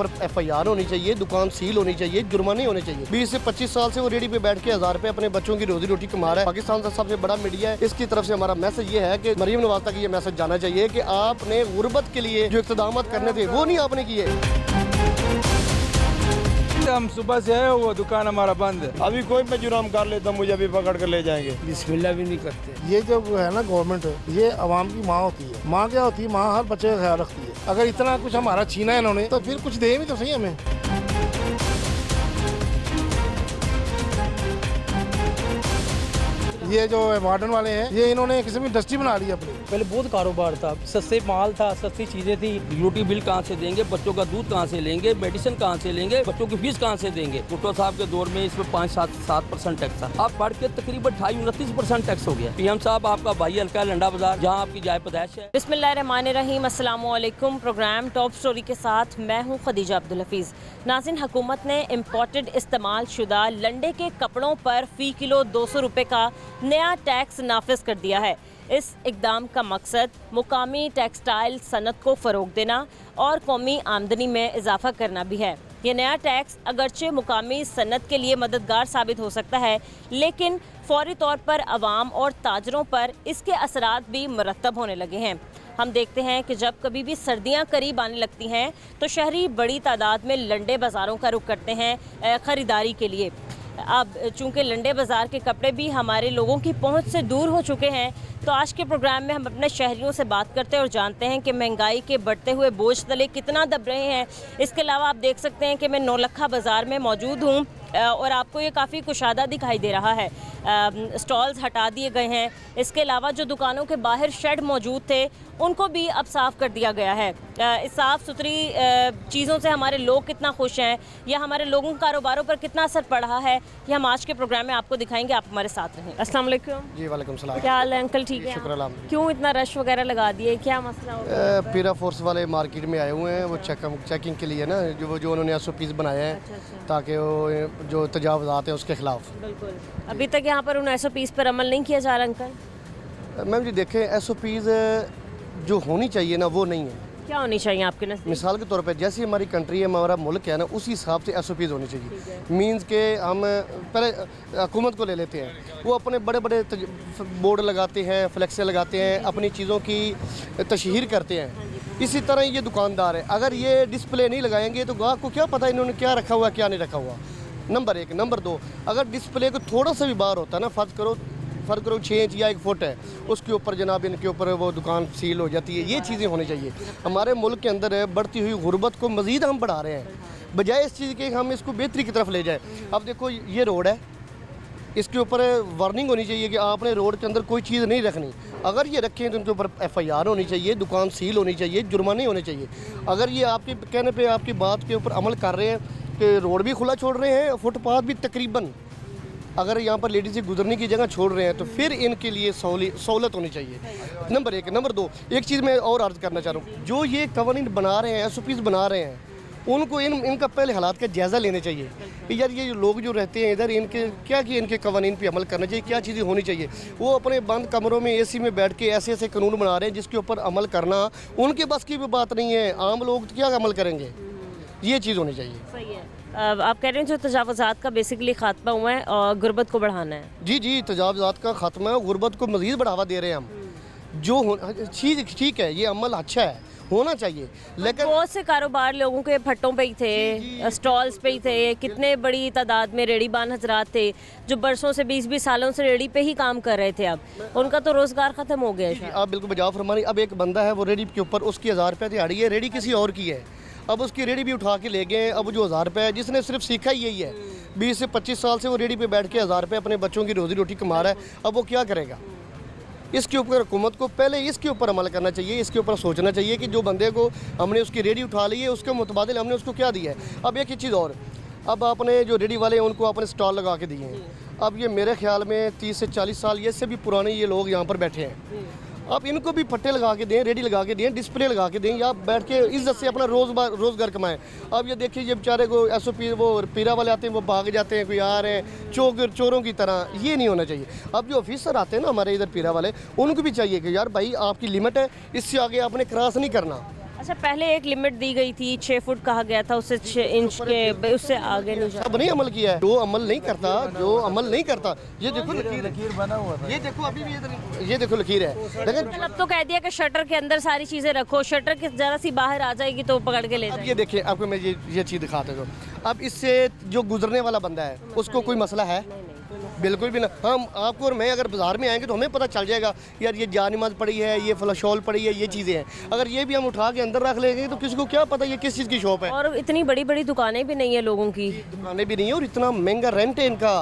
ऊपर FIR होनी चाहिए, दुकान सील होनी चाहिए, जुर्माने होने चाहिए। 20 से 25 साल से वो रेडी पे बैठ के 1000 रुपए अपने बच्चों की रोजी रोटी कमा रहा है। पाकिस्तान का सबसे बड़ा मीडिया है, इसकी तरफ से हमारा मैसेज ये है कि मरीम नवाज तक ये मैसेज जाना चाहिए कि आपने गुर्बत के लिए जो इक़्तिदाम करने थे वो नहीं आपने किए। हम सुबह से आए, वो दुकान हमारा बंद है। अभी कोई मैं जुर्म कर लेता, मुझे अभी पकड़ कर ले जाएंगे। बिस्मिल्लाह भी नहीं करते। ये जो है ना गवर्नमेंट, ये आवाम की माँ होती है। माँ क्या होती है? माँ हर बच्चे का ख्याल रखती है। अगर इतना कुछ हमारा छीना है इन्होंने, तो फिर कुछ दे भी तो सही हमें। ये जो वार्डन वाले हैं, ये इन्होंने किसी में इंडस्ट्री बना ली अपनी। पहले बहुत कारोबार था, सस्ते माल था, सस्ती चीजें थी। यूटिलिटी बिल कहाँ से देंगे, बच्चों का दूध कहाँ से लेंगे, मेडिसिन कहाँ से लेंगे, बच्चों की फीस कहाँ से देंगे। भुट्टो साहब के दौर में इसमें 5-7% टैक्स था, अब बढ़ के तकरीबन 28-29% टैक्स हो गया। PM साहब आपका भाई हल्का लंडा बाजार, जहाँ आपकी जाय पैदाइश है। बिस्मिल्लाहिर्रहमानिर्रहीम, अस्सलाम वालेकुम। प्रोग्राम टॉप स्टोरी के साथ मैं हूँ खदीजा अब्दुल हफीज़। नाज़रीन, हुकूमत ने इम्पोर्टेड इस्तेमाल शुदा लंडे के कपड़ों पर फ़ी किलो 200 रुपये का नया टैक्स नाफिज कर दिया है। इस इक़दाम का मकसद मुकामी टेक्सटाइल सनत को फ़रोग़ देना और कौमी आमदनी में इजाफ़ा करना भी है। ये नया टैक्स अगरचे मुकामी सनत के लिए मददगार साबित हो सकता है, लेकिन फ़ौरी तौर पर अवाम और ताजरों पर इसके असरात भी मुरतब होने लगे हैं। हम देखते हैं कि जब कभी भी सर्दियां करीब आने लगती हैं तो शहरी बड़ी तादाद में लंडे बाज़ारों का रुख करते हैं ख़रीदारी के लिए। अब चूंकि लंडे बाज़ार के कपड़े भी हमारे लोगों की पहुंच से दूर हो चुके हैं, तो आज के प्रोग्राम में हम अपने शहरियों से बात करते हैं और जानते हैं कि महंगाई के बढ़ते हुए बोझ तले कितना दब रहे हैं। इसके अलावा आप देख सकते हैं कि मैं नौलखा बाज़ार में मौजूद हूँ और आपको ये काफ़ी कुशादा दिखाई दे रहा है। स्टॉल्स हटा दिए गए हैं। इसके अलावा जो दुकानों के बाहर शेड मौजूद थे उनको भी अब साफ़ कर दिया गया है। इस साफ़ सुथरी चीज़ों से हमारे लोग कितना खुश हैं या हमारे लोगों के कारोबारों पर कितना असर पड़ रहा है, ये हम आज के प्रोग्राम में आपको दिखाएंगे। आप हमारे साथ रहें। अस्सलाम वालेकुम। जी वालेकुम सलाम। क्या हाल है अंकल? ठीक है, शुक्र अल्हम्दुलिल्लाह। क्यों इतना रश वगैरह लगा दिए, क्या मसला हो गया? पीरा फोर्स वाले मार्केट में आए हुए हैं, वो चेकिंग के लिए ना, जो उन्होंने SOPs बनाए हैं ताकि वो जो तजावुज़ात हैं उसके खिलाफ। बिल्कुल। अभी तक यहाँ पर उन SOPs पर अमल नहीं किया जा रहा अंकल? मैम जी देखें, SOPs जो होनी चाहिए ना वो नहीं है। क्या होनी चाहिए आपके नज़र? मिसाल के तौर पे जैसी हमारी कंट्री है, हमारा मुल्क है ना, उसी हिसाब से SOPs होनी चाहिए। मींस के हम पहले हुकूमत को ले लेते हैं, वो अपने बड़े बड़े बोर्ड लगाते हैं, फ्लेक्सें लगाते हैं, अपनी चीज़ों की तशहीर करते हैं। इसी तरह ये दुकानदार है, अगर ये डिस्प्ले नहीं लगाएंगे तो ग्राहक को क्या पता इन्होंने क्या रखा हुआ क्या नहीं रखा हुआ। नंबर 1। नंबर 2, अगर डिस्प्ले को थोड़ा सा भी बाहर होता है ना, फ़र्ज़ करो 6 इंच या 1 फुट है, उसके ऊपर जनाब इनके ऊपर वो दुकान सील हो जाती है। ये चीज़ें होनी चाहिए। हमारे मुल्क के अंदर बढ़ती हुई गुर्बत को मज़ीद हम बढ़ा रहे हैं, बजाय इस चीज़ के हम इसको बेहतरी की तरफ ले जाएँ। अब देखो ये रोड है, इसके ऊपर वार्निंग होनी चाहिए कि आपने रोड के अंदर कोई चीज़ नहीं रखनी। अगर ये रखें तो उनके ऊपर FIR होनी चाहिए, दुकान सील होनी चाहिए, जुर्माने होने चाहिए। अगर ये आपके कहने पे आपकी बात के ऊपर अमल कर रहे हैं कि रोड भी खुला छोड़ रहे हैं, फुटपाथ भी तकरीबन अगर यहाँ पर लेडीज़ की गुजरने की जगह छोड़ रहे हैं, तो फिर इनके लिए सहूलत होनी चाहिए। नंबर 1। नंबर 2, एक चीज़ मैं और अर्ज़ करना चाह रहा हूँ, जो ये कवानीन बना रहे हैं, SOPs बना रहे हैं, उनको इनका पहले हालात का जायज़ा लेना चाहिए कि यार ये लोग जो रहते हैं इधर, इनके क्या कि इनके कवानीन पे अमल करना चाहिए, क्या चीज़ें होनी चाहिए। वो अपने बंद कमरों में AC में बैठ के ऐसे ऐसे कानून बना रहे हैं जिसके ऊपर अमल करना उनके बस की भी बात नहीं है। आम लोग तो क्या अमल करेंगे, ये चीज़ होनी चाहिए। सही है। आप कह रहे हैं जो तजावुज़ात का बेसिकली खात्मा हुआ है और गुर्बत को बढ़ाना है। जी, तजावुज़ात का खात्मा है, गुर्बत को मज़ीद बढ़ावा दे रहे हैं हम। जो चीज़ ठीक है, ये अमल अच्छा है, होना चाहिए, लेकिन बहुत से कारोबार लोगों के फट्टों पे ही थे, स्टॉल्स पे ही थे। कितने बड़ी तादाद में रेड़ीबान हजरात थे जो बरसों से 20-20 सालों से रेड़ी पे ही काम कर रहे थे। अब उनका तो रोज़गार ख़त्म हो गया है। आप बिल्कुल बजाव फरमानी। अब एक बंदा है, वो रेडी के ऊपर उसकी 1000 रुपये दिहाड़ी है, रेडी किसी और की है, अब उसकी रेडी भी उठा के ले गए। अब जो 1000 रुपये है, जिसने सिर्फ सीखा ही यही है, 20 से 25 साल से वो रेडी पे बैठ के 1000 रुपये अपने बच्चों की रोजी रोटी कमा रहा है, अब वो क्या करेगा? इसके ऊपर हुकूमत को पहले इसके ऊपर अमल करना चाहिए, इसके ऊपर सोचना चाहिए कि जो बंदे को हमने उसकी रेडी उठा ली है, उसके मुतबादिल हमने उसको क्या दिया है। अब एक ही चीज़ और, अब आपने जो रेडी वाले हैं उनको आपने स्टॉल लगा के दिए हैं। अब ये मेरे ख्याल में 30 से 40 साल ये से भी पुराने ये लोग यहाँ पर बैठे हैं। आप इनको भी पट्टे लगा के दें, रेडी लगा के दें, डिस्प्ले लगा के दें, या बैठ के इज्जत से अपना रोज़गार कमाएं। अब ये देखिए, ये बेचारे को SOP वो पीरा वाले आते हैं, वो भाग जाते हैं, कोई आ रहे हैं चोरों की तरह, ये नहीं होना चाहिए। अब जो ऑफिसर आते हैं ना हमारे इधर पीरा वाले, उनको भी चाहिए कि यार भाई आपकी लिमिट है, इससे आगे आपने क्रॉस नहीं करना। अच्छा, पहले एक लिमिट दी गई थी, 6 फुट कहा गया था, उससे 6 इंच के उससे आगे नहीं जा। सब नहीं अमल किया है, जो अमल नहीं करता, ये देखो लकीर बना हुआ था। ये देखो अभी भी ये देखो लकीर है, लेकिन अब तो कह दिया कि शटर के अंदर सारी चीजें रखो, शटर की जरा सी बाहर आ जाएगी तो पकड़ के ले अब जाएंगे। ये देखिए, आपको मैं ये चीज़ दिखाते हूँ। अब इससे जो गुजरने वाला बंदा है उसको कोई मसला है? बिल्कुल भी ना। हम आपको और मैं अगर बाजार में आएंगे तो हमें पता चल जाएगा यार ये जानिमाज पड़ी है, ये फ्लशॉल पड़ी है, ये चीज़ें हैं। अगर ये भी हम उठा के अंदर रख लेंगे तो किसी को क्या पता ये किस चीज़ की शॉप है। और इतनी बड़ी बड़ी दुकानें भी नहीं है लोगों की। दुकानें भी नहीं है और इतना महंगा रेंट है इनका,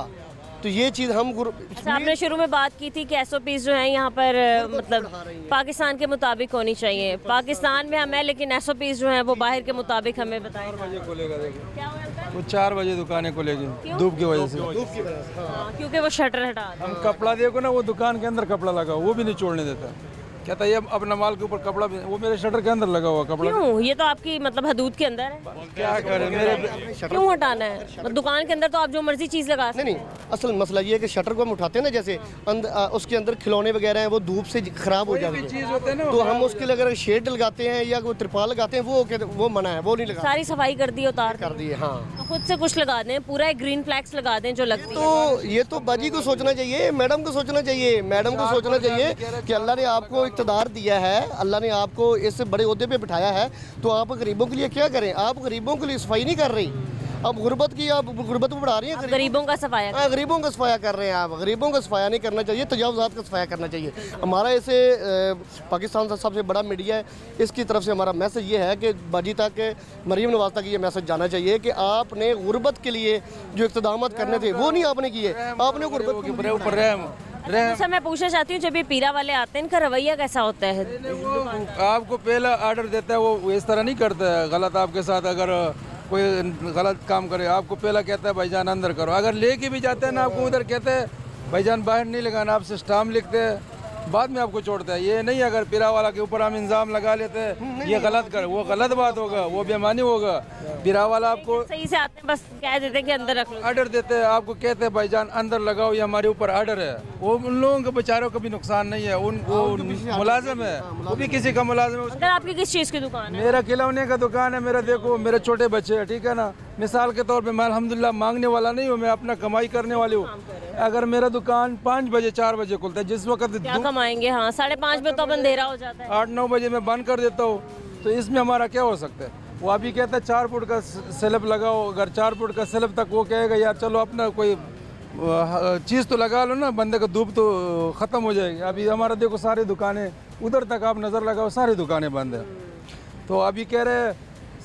तो ये चीज़ हम अच्छा, आपने शुरू में बात की थी कि SOPs जो हैं यहाँ पर मतलब पाकिस्तान के मुताबिक होनी चाहिए। पाकिस्तान में हम है लेकिन SOPs जो हैं वो बाहर के मुताबिक हमें बताएं। खोलेगा देखो, क्या हुआ अंकल? वो 4 बजे दुकानें खुलेगी धूप की वजह से। हाँ, क्योंकि वो शटर हटा दें। हम कपड़ा देखो ना, वो दुकान के अंदर कपड़ा लगा वो भी नहीं छोड़ने देता। कहता ये अपना माल के ऊपर कपड़ा भी, वो मेरे शटर के अंदर लगा हुआ कपड़ा। क्यों? ये तो आपकी मतलब हदूद के अंदर है। क्या करें, मेरे क्यों हटाना है? दुकान के अंदर तो आप जो मर्जी चीज़ लगा सकते नहीं, असल मसला ये है कि शटर को हम उठाते हैं ना, जैसे उसके अंदर खिलौने वगैरह हैं वो धूप से खराब हो जाते चीज हैं, होते हैं ना, तो हम उसके लिए अगर शेड लगाते हैं या कोई त्रिपाल लगाते हैं वो मना है, वो नहीं लगा सारी सफाई कर दी उतार कर दिए। हाँ, तो खुद से कुछ लगा दें, पूरा एक ग्रीन फ्लैक्स लगा दें जो लगती है। तो ये तो बाजी को सोचना चाहिए, मैडम को सोचना चाहिए, मैडम को सोचना चाहिए कि अल्लाह ने आपको इक़्तिदार दिया है, अल्लाह ने आपको इस बड़े ओहदे पे बिठाया है, तो आप गरीबों के लिए क्या करें? आप गरीबों के लिए सफाई नहीं कर रही, अब गुर्बत को बढ़ा रही है। गरीबों का सफाया हाँ, गरीबों का सफाया कर रहे हैं आप। गरीबों का सफाया नहीं करना चाहिए, तजावुज़ात का सफाया करना चाहिए। हमारा इसे पाकिस्तान का सबसे बड़ा मीडिया है, इसकी तरफ से हमारा मैसेज ये है कि बाजी तक, मरीम नवाज तक ये मैसेज जाना चाहिए कि आपने गुर्बत के लिए जो इक़्तिदाम करने थे वो नहीं आपने किए, आपने गुर्बत के ऊपर रहम अच्छा, मैं पूछना चाहती हूँ, जब ये पीरा वाले आते हैं इनका रवैया कैसा होता है? आपको पहला ऑर्डर देता है, वो इस तरह नहीं करता है गलत आपके साथ। अगर कोई गलत काम करे आपको पहला कहता है भाईजान अंदर करो, अगर लेके भी जाते हैं ना आपको उधर कहते हैं भाईजान बाहर नहीं लगाना, आपसे स्टाम्प लिखते हैं, बाद में आपको छोड़ता है। ये नहीं अगर पीरा वाला के ऊपर हम इंजाम लगा लेते हैं ये गलत कर, वो गलत बात होगा, वो बेईमानी होगा। पीरा वाला आपको सही से आते हैं, बस कह देते हैं कि अंदर रख लो। ऑर्डर देते हैं, आपको कहते हैं भाईजान अंदर लगाओ, ये हमारे ऊपर ऑर्डर है। वो उन लोगों के बेचारों का भी नुकसान नहीं है, उनको मुलाजिम है, वो भी किसी का मुलाजिम है। अंकल, आपकी किस चीज़ की दुकान है? मेरा खिलौने का दुकान है, मेरा देखो मेरे छोटे बच्चे हैं, ठीक है ना। मिसाल के तौर पे मैं अल्हम्दुलिल्लाह मांगने वाला नहीं हूँ, मैं अपना कमाई करने वाली हूँ। अगर मेरा दुकान 5 बजे 4 बजे खुलता है, जिस वक्त क्या कमाएंगे? हाँ, 5:30 बजे तो अब अंधेरा हो जाता है। 8-9 बजे मैं बंद कर देता हूँ, तो इसमें हमारा क्या हो सकता है? वो अभी कहता है 4 फुट का स्लैब लगाओ, अगर 4 फुट का स्लैब तक वो कहेगा यार चलो अपना कोई चीज़ तो लगा लो ना, बंदे का धूप तो ख़त्म हो जाएगी। अभी हमारा देखो सारी दुकानें, उधर तक आप नज़र लगाओ सारी दुकानें बंद है। तो अभी कह रहे हैं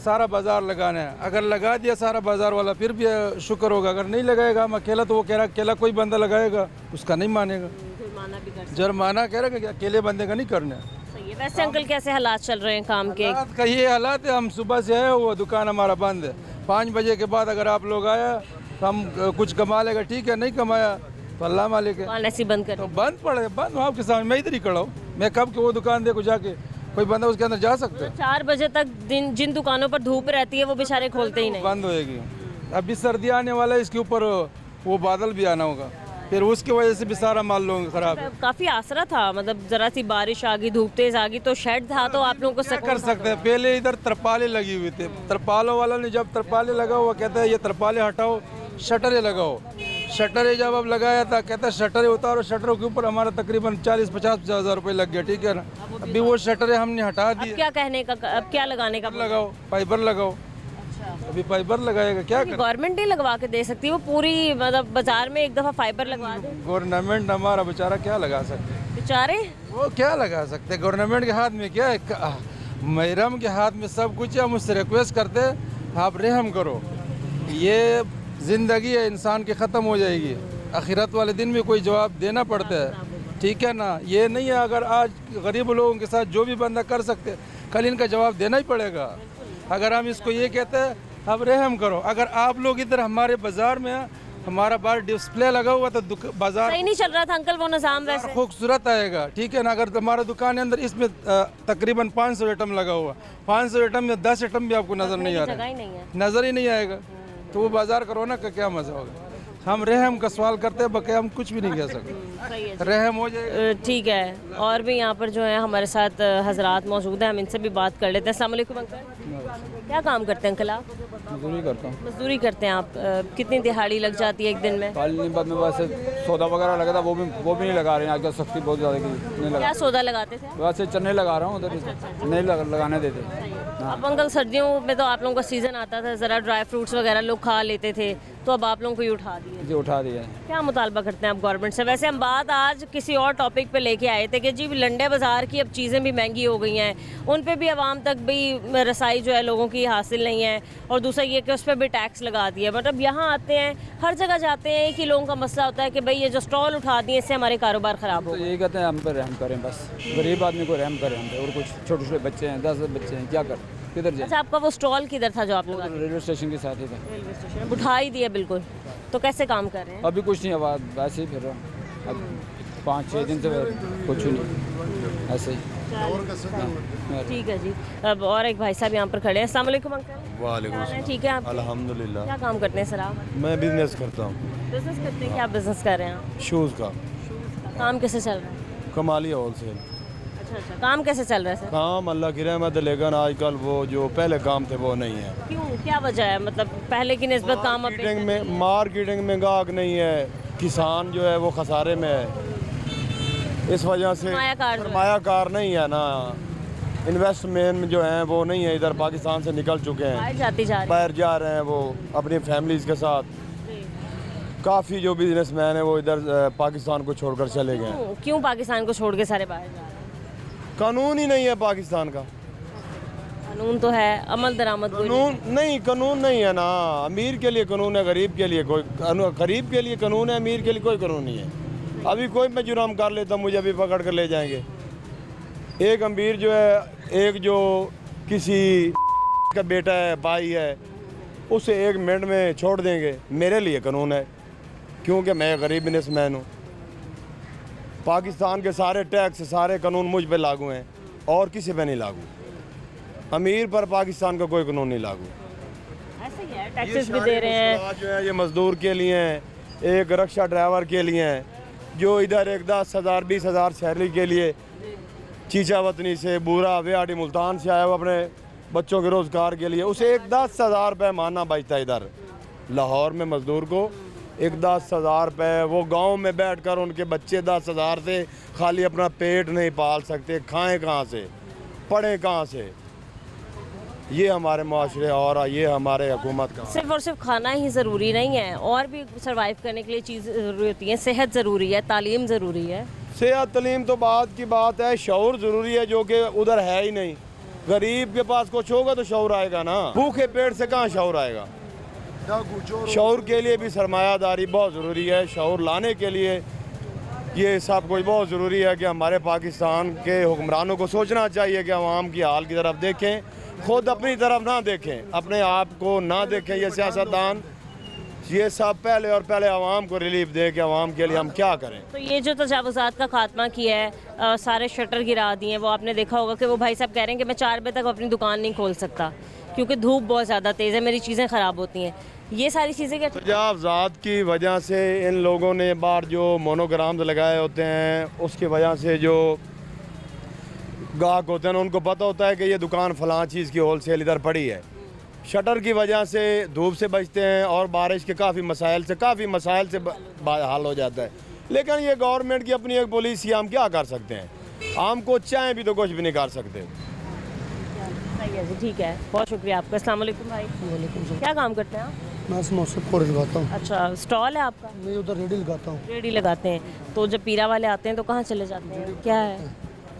सारा बाज़ार लगाना है, अगर लगा दिया सारा बाज़ार वाला फिर भी शुक्र होगा, अगर नहीं लगाएगा हम अकेला, तो वो कह रहा अकेला कोई बंदा लगाएगा उसका नहीं मानेगा, जुर्माना कह रहा कि अकेले बंदे का नहीं करना है। सही है। वैसे अंकल कैसे हालात चल रहे हैं काम के? हालात का ये हालात है, हम सुबह से आए, वो दुकान हमारा बंद है। 5 बजे के बाद अगर आप लोग आया तो हम कुछ कमा लेगा, ठीक है, नहीं कमाया तो अल्लाह मालिक है। दुकान ऐसी बंद कर तो बंद पड़े, बंद आपके सामने, मैं इधर ही खड़ा हूँ, मैं कब के वो दुकान देखो जाके, कोई बंदा उसके अंदर जा सकता है? 4 बजे तक जिन दुकानों पर धूप रहती है वो बेचारे खोलते ही नहीं। बंद होएगी। अभी सर्दी आने वाला है, इसके ऊपर वो बादल भी आना होगा, फिर उसकी वजह से भी सारा माल लोगों का खराब है। काफी आसरा था, मतलब जरा सी बारिश आ गई, धूप तेज आ गई तो शेड था तो आप लोगों को क्या कर सकते हैं? पहले इधर तरपाले लगी हुई थी, तरपालों वाला ने जब तरपाले लगा हुआ कहता है ये तरपाले हटाओ, शटरें लगाओ। शटरें जब अब लगाया था कहता है शटरें उतारो, शटरों के ऊपर हमारा तकरीबन 40-50 हज़ार रुपये लग गया, ठीक है ना। अभी वो शटरें हमने हटा दी, क्या कहने का, अब क्या लगाने का? लगाओ फाइबर लगाओ। अभी फाइबर लगाएगा क्या कर? गवर्नमेंट ही लगवा के दे सकती है, वो पूरी मतलब बाजार में एक दफा फाइबर लगवा दे। गवर्नमेंट हमारा बेचारा क्या लगा सकते हैं? बेचारे वो क्या लगा सकते हैं? गवर्नमेंट के हाथ में क्या है? मैडम के हाथ में सब कुछ है। हम उससे रिक्वेस्ट करते हैं आप रहम करो, ये ज़िंदगी है इंसान की ख़त्म हो जाएगी, आखिरत वाले दिन में कोई जवाब देना पड़ता है, ठीक है ना। ये नहीं है अगर आज गरीब लोगों के साथ जो भी बंदा कर सकते कल इनका जवाब देना ही पड़ेगा। अगर हम इसको ये कहते हैं अब रहम करो, अगर आप लोग इधर हमारे बाज़ार में हमारा बाहर डिस्प्ले लगा हुआ तो बाजार सही नहीं चल रहा था अंकल वो निज़ाम, वैसे खूबसूरत आएगा, ठीक है ना। अगर हमारा दुकान के अंदर इसमें तकरीबन 500 आइटम लगा हुआ, 500 आइटम में 10 आइटम भी आपको नज़र नहीं आ रहा, जगह ही नहीं है। नज़र ही नहीं आएगा, तो वो बाजार का रौनक का क्या मज़ा होगा। हम रहम का सवाल करते हैं, बके हम कुछ भी नहीं कह सकते। सही है। रहम हो जाए। ठीक है, और भी यहाँ पर जो है हमारे साथ हजरात मौजूद हैं, हम इनसे भी बात कर लेते हैं। अस्सलाम वालेकुम अंकल, क्या काम करते हैं अंकल आप? मजदूरी करता हूँ। मजदूरी करते हैं आप। कितनी दिहाड़ी लग जाती है एक दिन में? काली बाद में वैसे सौदा वगैरह लगा था, वो भी नहीं लगा रहे हैं आजकल, सख्ती बहुत ज़्यादा की नहीं लगा। क्या सौदा लगाते थे? वैसे चने लगा रहा हूँ उधर, नहीं लगाने देते। अब अंकल सर्दियों में तो आप लोगों का सीज़न आता था, ज़रा ड्राई फ्रूट्स वगैरह लोग खा लेते थे, तो अब आप लोगों को ही उठा दिए। जी उठा दिया है। क्या मुतालबा करते हैं आप गवर्नमेंट से? वैसे हम बात आज किसी और टॉपिक पे लेके आए थे कि जी लंडे बाज़ार की अब चीज़ें भी महंगी हो गई हैं, उन पे भी आवाम तक भी रसाई जो है लोगों की हासिल नहीं है, और दूसरा ये कि उस पर भी टैक्स लगा दिया। मतलब यहाँ आते हैं, हर जगह जाते हैं, एक ही लोगों का मसला होता है कि भाई ये जो स्टॉल उठा दिए इससे हमारे कारोबार ख़राब हो तो गए। यही कहते हैं हम पर रहम करें, बस गरीब आदमी को रहम करें हम पे। और कुछ छोटे छोटे बच्चे हैं, 10 बच्चे हैं, क्या करें, किधर जाए? अच्छा, आपका वो स्टॉल किधर था जो आप लोग रेलवे स्टेशन के साथ ही था। रेलवे स्टेशन उठा ही दिया बिल्कुल, तो कैसे काम कर रहे हैं? अभी कुछ नहीं, आवाज़ वैसे ही फिर रहा हूँ। अब 5-6 दिन से कुछ नहीं, ऐसे ही। हाँ। ठीक है जी। अब और एक भाई साहब यहाँ पर खड़े हैं। अस्सलाम वालेकुम अंकल। वालेकुम क्या हाल है? ठीक है आप? अल्हम्दुलिल्लाह। क्या काम करते हैं सर आप? मैं बिजनेस करता हूँ, बिजनेस करते हैं? क्या बिजनेस कर रहे हैं आप? शूज़ का। काम कैसे चल रहा है? कमाली होलसेल। अच्छा अच्छा, काम कैसे चल रहा है सर? काम अल्लाह की रहमत है, लेकिन आजकल वो जो पहले काम थे वो नहीं है। क्यों, क्या वजह है? मतलब पहले की निस्बत काम अब मार्केटिंग में गाहक नहीं है, किसान जो है वो खसारे में है, इस वजह से सरमायाकार जो है। सरमायाकार नहीं है ना, इन्वेस्टमेंट जो है वो नहीं है, इधर पाकिस्तान से निकल चुके हैं, बाहर जाती जा रही बाहर जा रहे हैं वो अपनी फैमिलीज़ के साथ। है। काफ़ी जो बिजनेसमैन है वो इधर पाकिस्तान को छोड़कर चले गए हैं। क्यों पाकिस्तान को छोड़ के सारे बाहर जा रहे हैं? कानून ही नहीं है पाकिस्तान का। कानून तो है, अमल दरामद कोई नहीं। कानून नहीं है ना। अमीर के लिए कानून है, गरीब के लिए कोई, गरीब के लिए कानून है, अमीर के लिए कोई कानून नहीं है। अभी कोई मैं जुर्म कर लेता, मुझे अभी पकड़ कर ले जाएंगे। एक अमीर जो है, एक जो किसी का बेटा है, भाई है, उसे 1 मिनट में छोड़ देंगे। मेरे लिए कानून है, क्योंकि मैं गरीब बिजनेसमैन हूँ। पाकिस्तान के सारे टैक्स, सारे कानून मुझ पे लागू हैं और किसी पे नहीं लागू। अमीर पर पाकिस्तान का कोई कानून नहीं लागू। ऐसे ही है, टैक्सेस भी दे रहे हैं। जो है ये मजदूर के लिए हैं, एक रिक्शा ड्राइवर के लिए हैं, जो इधर एक 10,000 20,000 सैलरी के लिए चीचा वतनी से, बूरा वेहाड़ी मुल्तान से आया हुआ अपने बच्चों के रोज़गार के लिए, उसे एक 10,000 रुपये मानना बचता है। इधर लाहौर में मजदूर को एक 10,000 रुपये, वो गांव में बैठकर उनके बच्चे 10,000 से खाली अपना पेट नहीं पाल सकते, खाएं कहाँ से, पढ़ें कहाँ से? ये हमारे माशरे और ये हमारे हुकूमत का। सिर्फ और सिर्फ खाना ही ज़रूरी नहीं है, और भी सर्वाइव करने के लिए चीज़ ज़रूरी होती है। सेहत ज़रूरी है, तालीम ज़रूरी है। सेहत तलीम तो बात की बात है, शऊर ज़रूरी है, जो कि उधर है ही नहीं। गरीब के पास कुछ होगा तो शऊर आएगा ना, भूखे पेट से कहाँ शऊर आएगा? शऊर के लिए भी सरमायादारी बहुत ज़रूरी है। शऊर लाने के लिए ये सब कुछ बहुत ज़रूरी है कि हमारे पाकिस्तान के हुक्मरानों को सोचना चाहिए कि आवाम की हाल की तरफ देखें, खुद अपनी तरफ ना देखें, अपने आप को ना देखें। ये सियासतदान ये सब पहले और पहले आवाम को रिलीफ दे कि आवाम के लिए हम क्या करें। तो ये जो तजावुज़ात का खात्मा किया है, सारे शटर गिरा दिए हैं, वो आपने देखा होगा कि वो भाई साहब कह रहे हैं कि मैं 4 बजे तक अपनी दुकान नहीं खोल सकता क्योंकि धूप बहुत ज़्यादा तेज़ है, मेरी चीज़ें ख़राब होती हैं। ये सारी चीज़ें क्या तजावुज़ात की वजह से इन लोगों ने बाहर जो मोनोग्राम्स लगाए होते हैं, उसकी वजह से जो गाहक होते हैं उनको पता होता है कि ये दुकान फ़लाँ चीज़ की होलसेल इधर पड़ी है। शटर की वजह से धूप से बचते हैं और बारिश के काफ़ी मसाइल से हल हो जाता है। लेकिन ये गवर्नमेंट की अपनी एक पॉलिसी, हम क्या कर सकते हैं? हम को चाहें भी तो कुछ भी नहीं कर सकते। सही है जी, ठीक है, बहुत शुक्रिया आपका। अस्सलाम वालेकुम भाई। क्या काम करते हैं आप? मैं समोसे पकौड़े लगाता हूँ। अच्छा, स्टॉल है आपका? मैं उधर रेडी लगाता हूँ। रेडी लगाते हैं, तो जब पीरा वाले आते हैं तो कहाँ चले जाते हैं? क्या है,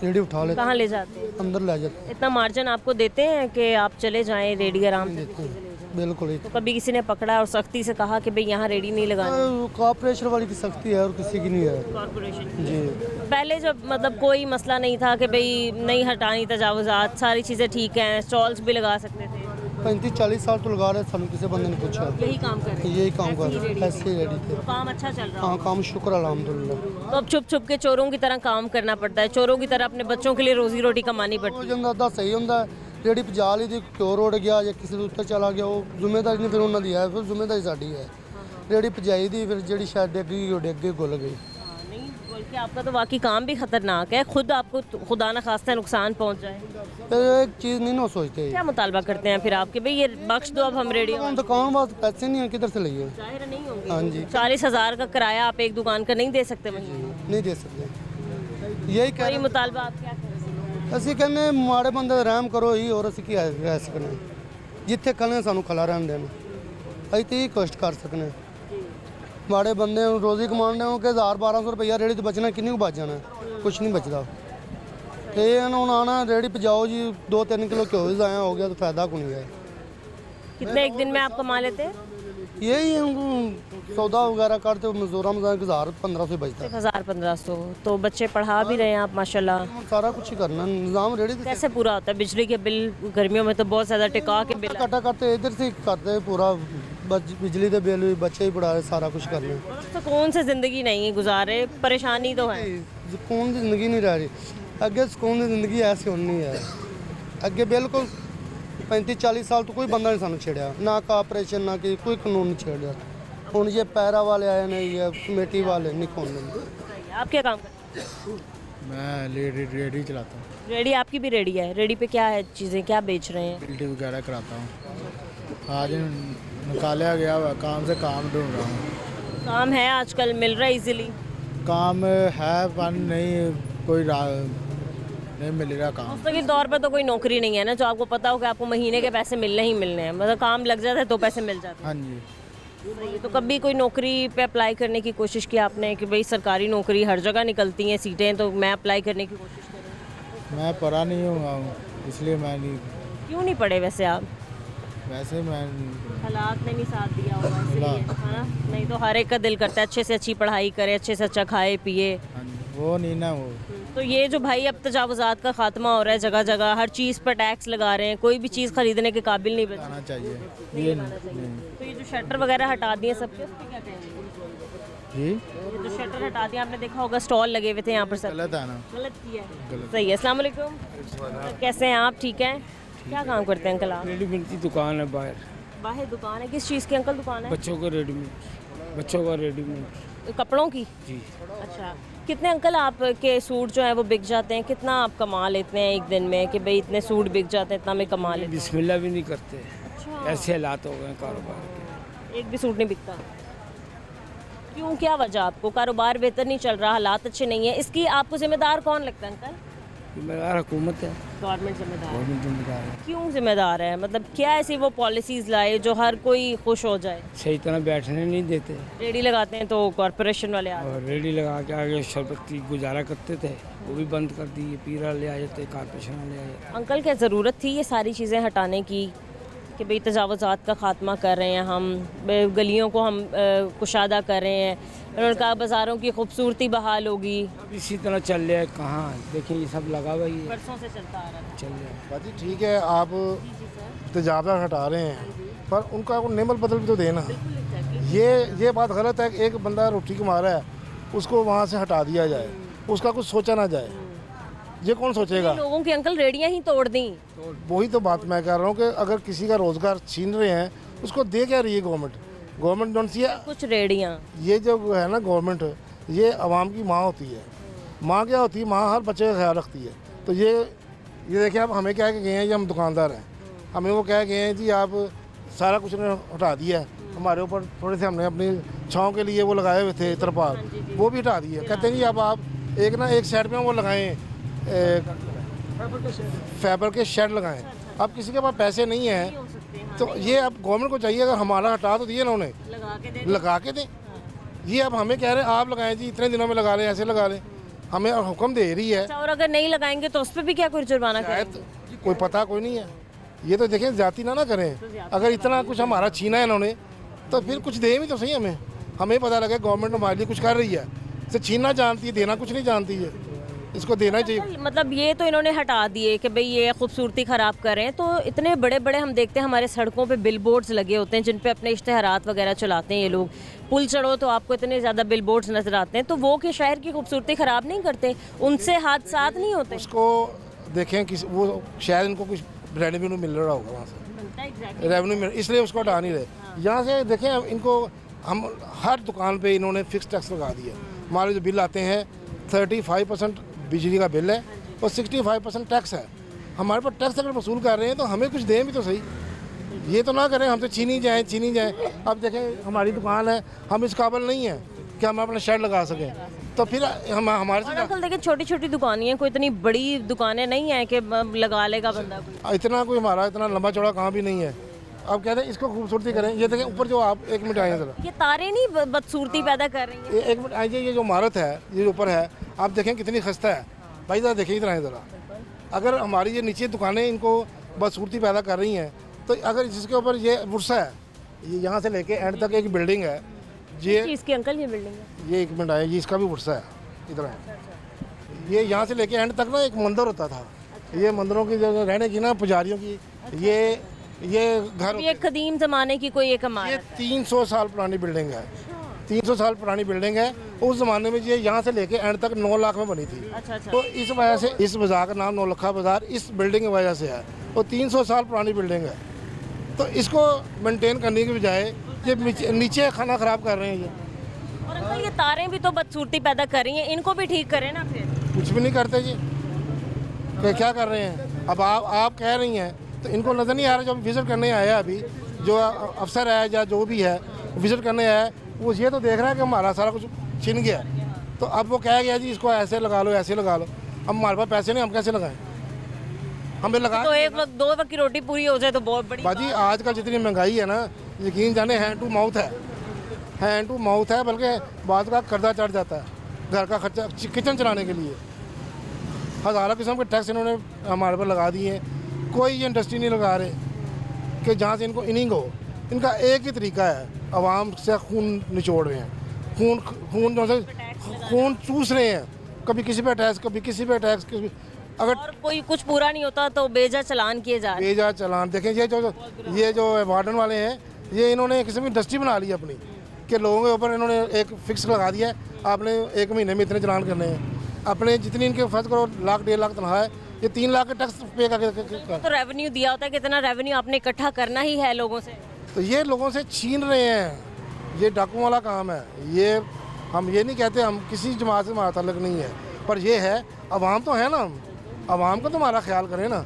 रेडी उठा लेते कहाँ ले जाते हैं? अंदर ले जाते इतना मार्जिन आपको देते हैं कि आप चले जाएं रेडी आराम से? हैं। बिल्कुल ही तो कभी किसी ने पकड़ा और सख्ती से कहा कि भाई यहाँ रेडी नहीं लगानी? कॉर्पोरेशन वाली की सख्ती है और किसी की नहीं है कॉर्पोरेशन जी। पहले जब मतलब कोई मसला नहीं था कि भाई नहीं हटानी तजावुज़ात, सारी चीज़ें ठीक हैं, स्टॉल्स भी लगा सकते थे। 35-40 साल तो लगा रहे, सानू किसी बंदे ने पूछा। यही काम कर रहे हैं? यही काम कर ऐसे ही रहे, रेडी ऐसे ही रेडी थे। तो काम अच्छा चल रहा हाँ, है? काम शुक्र अल्हम्दुलिल्लाह। तो अब छुप छुप के चोरों की तरह काम करना पड़ता है, चोरों की तरह अपने बच्चों के लिए रोजी रोटी कमानी पड़ती है। जिंदा सही होंगे रेडी पजा ली थी, चोर उड़ गया या किसी उत्तर चला गया, वो जिम्मेदारी नहीं फिर उन्होंने दी है, फिर जिम्मेदारी साड़ी है। रेड़ी भजाई दी फिर ਜਿਹੜੀ ਸ਼ਾਇਦ ਡਿੱਗ ਗਈ ਉਹ ਡਿੱਗ ਕੇ ਗੁੱਲ ਗਈ नहीं बल्कि आपका तो वाकई काम भी खतरनाक है, खुद आपको खुदा न खास्ता नुकसान पहुंच जाए। फिर एक चीज़ नहीं ना सोचते क्या मुतालबा करते हैं फिर आपके भाई ये बख्श दो अब हम रेडी हम दुकान वास्ते पैसे नहीं है किधर से लिए जाहिर नहीं होंगे। हाँ जी 40,000 का किराया आप एक दुकान का नहीं दे सकते वहीं। नहीं दे सकते यही कह कोई मुतालबा आप क्या करें? ਅਸੀਂ ਕਹਿੰਦੇ ਮਾੜੇ ਬੰਦੇ ਦਾ ਰਹਿਮ ਕਰੋ ਹੀ ਹੋਰ ਅਸੀਂ ਕੀ ਕਹਿ ਸਕਨੇ ਜਿੱਥੇ ਖਲੇ ਸਾਨੂੰ ਖਲਾ ਰਹਿਣ ਦੇਣ ਅਸੀਂ ਤੇ ਹੀ ਕੋਸ਼ਿਸ਼ ਕਰ ਸਕਨੇ ਮਾੜੇ ਬੰਦੇ ਨੂੰ ਰੋਜ਼ੀ ਕਮਾਉਣੇ ਹੋ ਕਿ 1000-1200 ਰੁਪਈਆ ਰੇੜੀ ਤੇ ਬਚਣਾ ਕਿੰਨੀ ਕੁ ਬਚ ਜਾਣਾ ਕੁਛ ਨਹੀਂ ਬਚਦਾ ਤੇ ਇਹਨਾਂ ਨੂੰ ਆਣਾ ਰੇੜੀ ਪਜਾਓ ਜੀ 2-3 ਕਿਲੋ ਘਿਓ ਹੀ ਜ਼ਾਇਆ ਹੋ ਗਿਆ ਤਾਂ ਫਾਇਦਾ ਕੋਈ ਨਹੀਂ ਹੈ कितने एक दिन में आप कमा लेते हैं? यही हमको सौदा वगैरह करते मजदूरा में 1000-1500 बचता 1,000-1,500 तो बच्चे पढ़ा भी रहे हैं आप माशाल्लाह। है सारा कुछ ही करना निज़ाम रेडी से कैसे पूरा होता है बिजली के बिल? गर्मियों में तो बहुत ज़्यादा टिका के बिल इकट्ठा करते इधर से करते पूरा बिजली के बिल भी बच्चे ही पढ़ा रहे सारा कुछ कर रहे तो कौन से ज़िंदगी नहीं गुजारे, परेशानी तो है। सुकून की ज़िंदगी नहीं रह रही अगे सुकून की ज़िंदगी ऐसी होनी है अगे बिल्कुल 35-40 साल तो कोई बंदा नहीं सानू छेड़िया ना कॉपरेशन ना कि कोई कानून नहीं छेड़िया हुण ये पैरा वाले आए ने ये कमेटी वाले नहीं खोलने आप क्या काम करते हैं? मैं रेडी चलाता हूँ, रेडी आपकी भी रेडी है? रेडी पे क्या है चीज़ें क्या बेच रहे हैं? बिल्डिंग वगैरह कराता हूँ। आज निकाला गया हुआ काम से काम ढूंढ रहा हूँ। काम है आजकल मिल रहा है इजीली? काम है पर नहीं कोई नहीं मिल रहा काम। मुस्तकिल तौर पर तो कोई नौकरी नहीं है ना जो आपको पता हो कि आपको महीने के पैसे मिलने ही मिलने हैं, मतलब काम लग जाता है तो पैसे मिल जाते हाँ जी हैं। तो कभी कोई नौकरी पे अप्लाई करने की कोशिश की आपने कि भाई सरकारी नौकरी हर जगह निकलती हैं सीटें तो मैं अप्लाई करने की कोशिश करूँ? मैं पढ़ा नहीं हुआ हूँ इसलिए मैं नहीं, क्यों नहीं पढ़े वैसे आप? वैसे मैं नहीं, हालात ने नहीं साथ दिया होगा इसलिए, है ना? नहीं तो हर एक का दिल करता है अच्छे से अच्छी पढ़ाई करे, अच्छे से अच्छा खाए पिए। हाँ जी वो नहीं ना वो तो ये जो भाई अब तजावुज़ात का खात्मा हो रहा है जगह जगह, हर चीज़ पर टैक्स लगा रहे हैं, कोई भी चीज़ खरीदने के काबिल नहीं बचा। आना चाहिए ये नहीं। तो ये जो शटर वगैरह हटा दिए सबके, उस पर क्या कहेंगे? जी ये जो शटर हटा दिया आपने देखा होगा स्टॉल लगे हुए थे यहाँ पर सब, गलत है ना। गलत किया है। सही है। अस्सलाम वालेकुम, कैसे हैं आप? ठीक हैं? क्या काम करते हैं अंकल आप? रेडीमेड की दुकान है बाहर, बाहर दुकान है? किस चीज़ की अंकल दुकान है? बच्चों का रेडीमेड, बच्चों का रेडीमेड। कपड़ों की? जी अच्छा, कितने अंकल आपके सूट जो हैं वो बिक जाते हैं? कितना आप कमा लेते हैं एक दिन में कि भाई इतने सूट बिक जाते हैं, इतना मैं कमा लेते बिस्मिल्लाह भी नहीं करते, अच्छा। ऐसे हालात हो गए हैं कारोबार के। हैं? एक भी सूट नहीं बिकता? क्यों, क्या वजह? आपको कारोबार बेहतर नहीं चल रहा, हालात अच्छे नहीं है, इसकी आपको जिम्मेदार कौन लगता है अंकल? जिम्मेदार हुकूमत है, गवर्नमेंट जिम्मेदार है। गवर्नमेंट जिम्मेदार है। क्यों जिम्मेदार है? मतलब क्या ऐसी वो पॉलिसीज़ लाए जो हर कोई खुश हो जाए? सही तरह बैठने नहीं देते रेडी लगाते हैं तो कॉरपोरेशन वाले आते हैं। और रेडी लगा के आगे शरबत की गुजारा करते थे, वो भी बंद कर दी। पीरा ले आ जाते, कारपोरेशन ले आ जाते। अंकल क्या ज़रूरत थी ये सारी चीज़ें हटाने की कि भाई तजावुज़ात का ख़ात्मा कर रहे हैं हम, गलियों को हम कुशादा कर रहे हैं, उन्होंने कहा बाज़ारों की खूबसूरती बहाल होगी। अब इसी तरह चल रहा है, कहाँ देखिए ये सब लगा हुआ ही है, बरसों से चलता आ रहा है। चल रहा है। बाजी ठीक है आप तजावज़ात हटा रहे हैं पर उनका को नेमल बदल भी तो देना। ये बात गलत है कि एक बंदा रोटी कमा रहा है उसको वहाँ से हटा दिया जाए, उसका कुछ सोचा ना जाए, ये कौन सोचेगा? लोगों की अंकल रेडियाँ ही तोड़ दी। तो वही तो बात मैं कर रहा हूँ कि अगर किसी का रोज़गार छीन रहे हैं उसको दे क्या रही है गवर्नमेंट डोंट सी है। कुछ रेडियाँ, ये जो है ना गवर्नमेंट, ये आवाम की माँ होती है। माँ क्या होती है? माँ हर बच्चे का ख्याल रखती है। तो ये देखिए आप हमें कह के गए हैं, ये हम दुकानदार हैं, हमें वो कह गए हैं जी आप सारा कुछ ने हटा दिया है, हमारे ऊपर थोड़े से हमने अपनी छाँव के लिए वो लगाए हुए थे तरपाल, वो भी हटा दिए। कहते हैं जी अब आप एक साइड में वो लगाएं फैबर के शेड लगाएं। अब किसी के पास पैसे नहीं हैं तो ये अब गवर्नमेंट को चाहिए अगर हमारा हटा तो दिए उन्होंने लगा के दें। ये अब हमें कह रहे हैं आप लगाएं जी, इतने दिनों में लगा लें, ऐसे लगा लें, हमें हुक्म दे रही है। और अगर नहीं लगाएंगे तो उस पर भी क्या कोई जुर्माना करेंगे? शायद कोई पता कोई नहीं है। ये तो देखें जाति ना करें, अगर इतना कुछ हमारा छीना है इन्होंने तो फिर कुछ दें भी तो सही हमें पता लगे गवर्नमेंट हमारे लिए कुछ कर रही है। तो छीनना जानती है, देना कुछ नहीं जानती है, इसको देना ही चाहिए। मतलब ये तो इन्होंने हटा दिए कि भाई ये खूबसूरती ख़राब कर रहे हैं, तो इतने बड़े बड़े हम देखते हैं हमारे सड़कों पे बिलबोर्ड्स लगे होते हैं जिन पे अपने इश्तेहारात वगैरह चलाते हैं ये लोग। पुल चढ़ो तो आपको इतने ज़्यादा बिलबोर्ड्स नज़र आते हैं, तो वो कि शहर की खूबसूरती ख़राब नहीं करते, उनसे हादसात नहीं होते? उसको देखें किस वो शायद इनको कुछ रेवेन्यू मिल रहा होगा वहाँ से, रेवेन्यू मिल, इसलिए उसको हटा नहीं रहे। यहाँ से देखें इनको हम हर दुकान पे इन्होंने फिक्स टैक्स लगा दिया। हमारे जो बिल आते हैं 35% बिजली का बिल है और 65% टैक्स है। हमारे पर टैक्स अगर वसूल कर रहे हैं तो हमें कुछ दें भी तो सही, ये तो ना करें हमसे छीनी जाए। अब देखें हमारी दुकान है, हम इस काबिल नहीं हैं कि हम अपना शेड लगा सकें, तो फिर हम हमारे और से अंकल देखिए छोटी छोटी दुकानें हैं, कोई इतनी बड़ी दुकानें नहीं है कि लगा लेगा बंदा कोई। इतना कोई हमारा इतना लंबा चौड़ा काम भी नहीं है। अब कहते हैं इसको खूबसूरती करें, ये देखें ऊपर जो आप 1 मिनट आए ज़रा, ये तारे नहीं बदसूरती पैदा कर रही हैं। ये 1 मिनट आइए, ये जो इमारत है ये ऊपर है, आप देखें कितनी खस्ता है भाई, ज़रा देखिए इधर आए ज़रा। अगर हमारी ये नीचे दुकानें इनको बदसूरती पैदा कर रही हैं, तो अगर जिसके ऊपर ये वर्षा है, ये यहाँ से लेके एंड तक एक बिल्डिंग है, ये इसकी अंकल ये बिल्डिंग है, ये 1 मिनट आए, ये इसका भी वर्षा है, इधर है। ये यहाँ से लेके एंड तक ना एक मंदिर होता था, ये मंदिरों की जगह रहने की ना पुजारियों की, ये घर ये कदीम ज़माने की कोई एक ये इमारत 300 साल पुरानी बिल्डिंग है, 300 साल पुरानी बिल्डिंग है। उस ज़माने में ये यहाँ से लेके एंड तक 9 लाख में बनी थी। अच्छा अच्छा। तो इस वजह से इस बाज़ार का नाम नौलखा बाज़ार इस बिल्डिंग की वजह से है, और 300 साल पुरानी बिल्डिंग है। तो इसको मेंटेन करने की बजाय ये नीचे खाना ख़राब कर रहे हैं। ये और अंकल ये तारें भी तो बदसूरती पैदा कर रही हैं, इनको भी ठीक करें ना फिर। कुछ भी नहीं करते जी, क्या कर रहे हैं। अब आप कह रही हैं तो इनको नज़र नहीं आ रहा, जब विज़िट करने आया अभी जो अफसर है या जो भी है विज़िट करने आया, वो ये तो देख रहा है कि हमारा सारा कुछ छिन गया। तो अब वो कह गया जी इसको ऐसे लगा लो, ऐसे लगा लो। अब हमारे पास पैसे नहीं, हम कैसे लगाएं? हमें लगा तो एक वक्त 2 वक्त की रोटी पूरी हो जाए तो बहुत बड़ी बाजी। आजकल जितनी महंगाई है ना, यकीन जाने हैंड टू माउथ है, बल्कि बाद का कर्जा चढ़ जाता है घर का खर्चा किचन चलाने के लिए। हज़ारों किस्म के टैक्स इन्होंने हमारे पर लगा दिए हैं। कोई ये इंडस्ट्री नहीं लगा रहे कि जहाँ से इनको इनिंग हो। इनका एक ही तरीका है, आवाम से खून निचोड़ रहे हैं, खून जो से खून चूस रहे हैं, कभी किसी पे टैक्स, कभी किसी पे टैक्स। अगर और कोई कुछ पूरा नहीं होता तो बेजा चलान किए जा रहे हैं। बेजा चलान देखें, ये जो वार्डन वाले हैं, ये इन्होंने किसी भी इंडस्ट्री बना ली अपनी कि लोगों के ऊपर इन्होंने एक फिक्स लगा दिया है, आपने 1 महीने में इतने चलान करने हैं। अपने जितनी इनके फर्ज करो 1 लाख 1.5 लाख तनख्वाह है, ये 3 लाख का टैक्स पे कर। तो रेवेन्यू दिया होता है कि इतना रेवेन्यू आपने इकट्ठा करना ही है लोगों से। तो ये लोगों से छीन रहे हैं, ये डाकुओं वाला काम है। ये हम ये नहीं कहते हम किसी जमात से हमारा ताल्लुक नहीं है, पर ये है अवाम तो है ना, हम अवाम का तो हमारा ख्याल करें ना।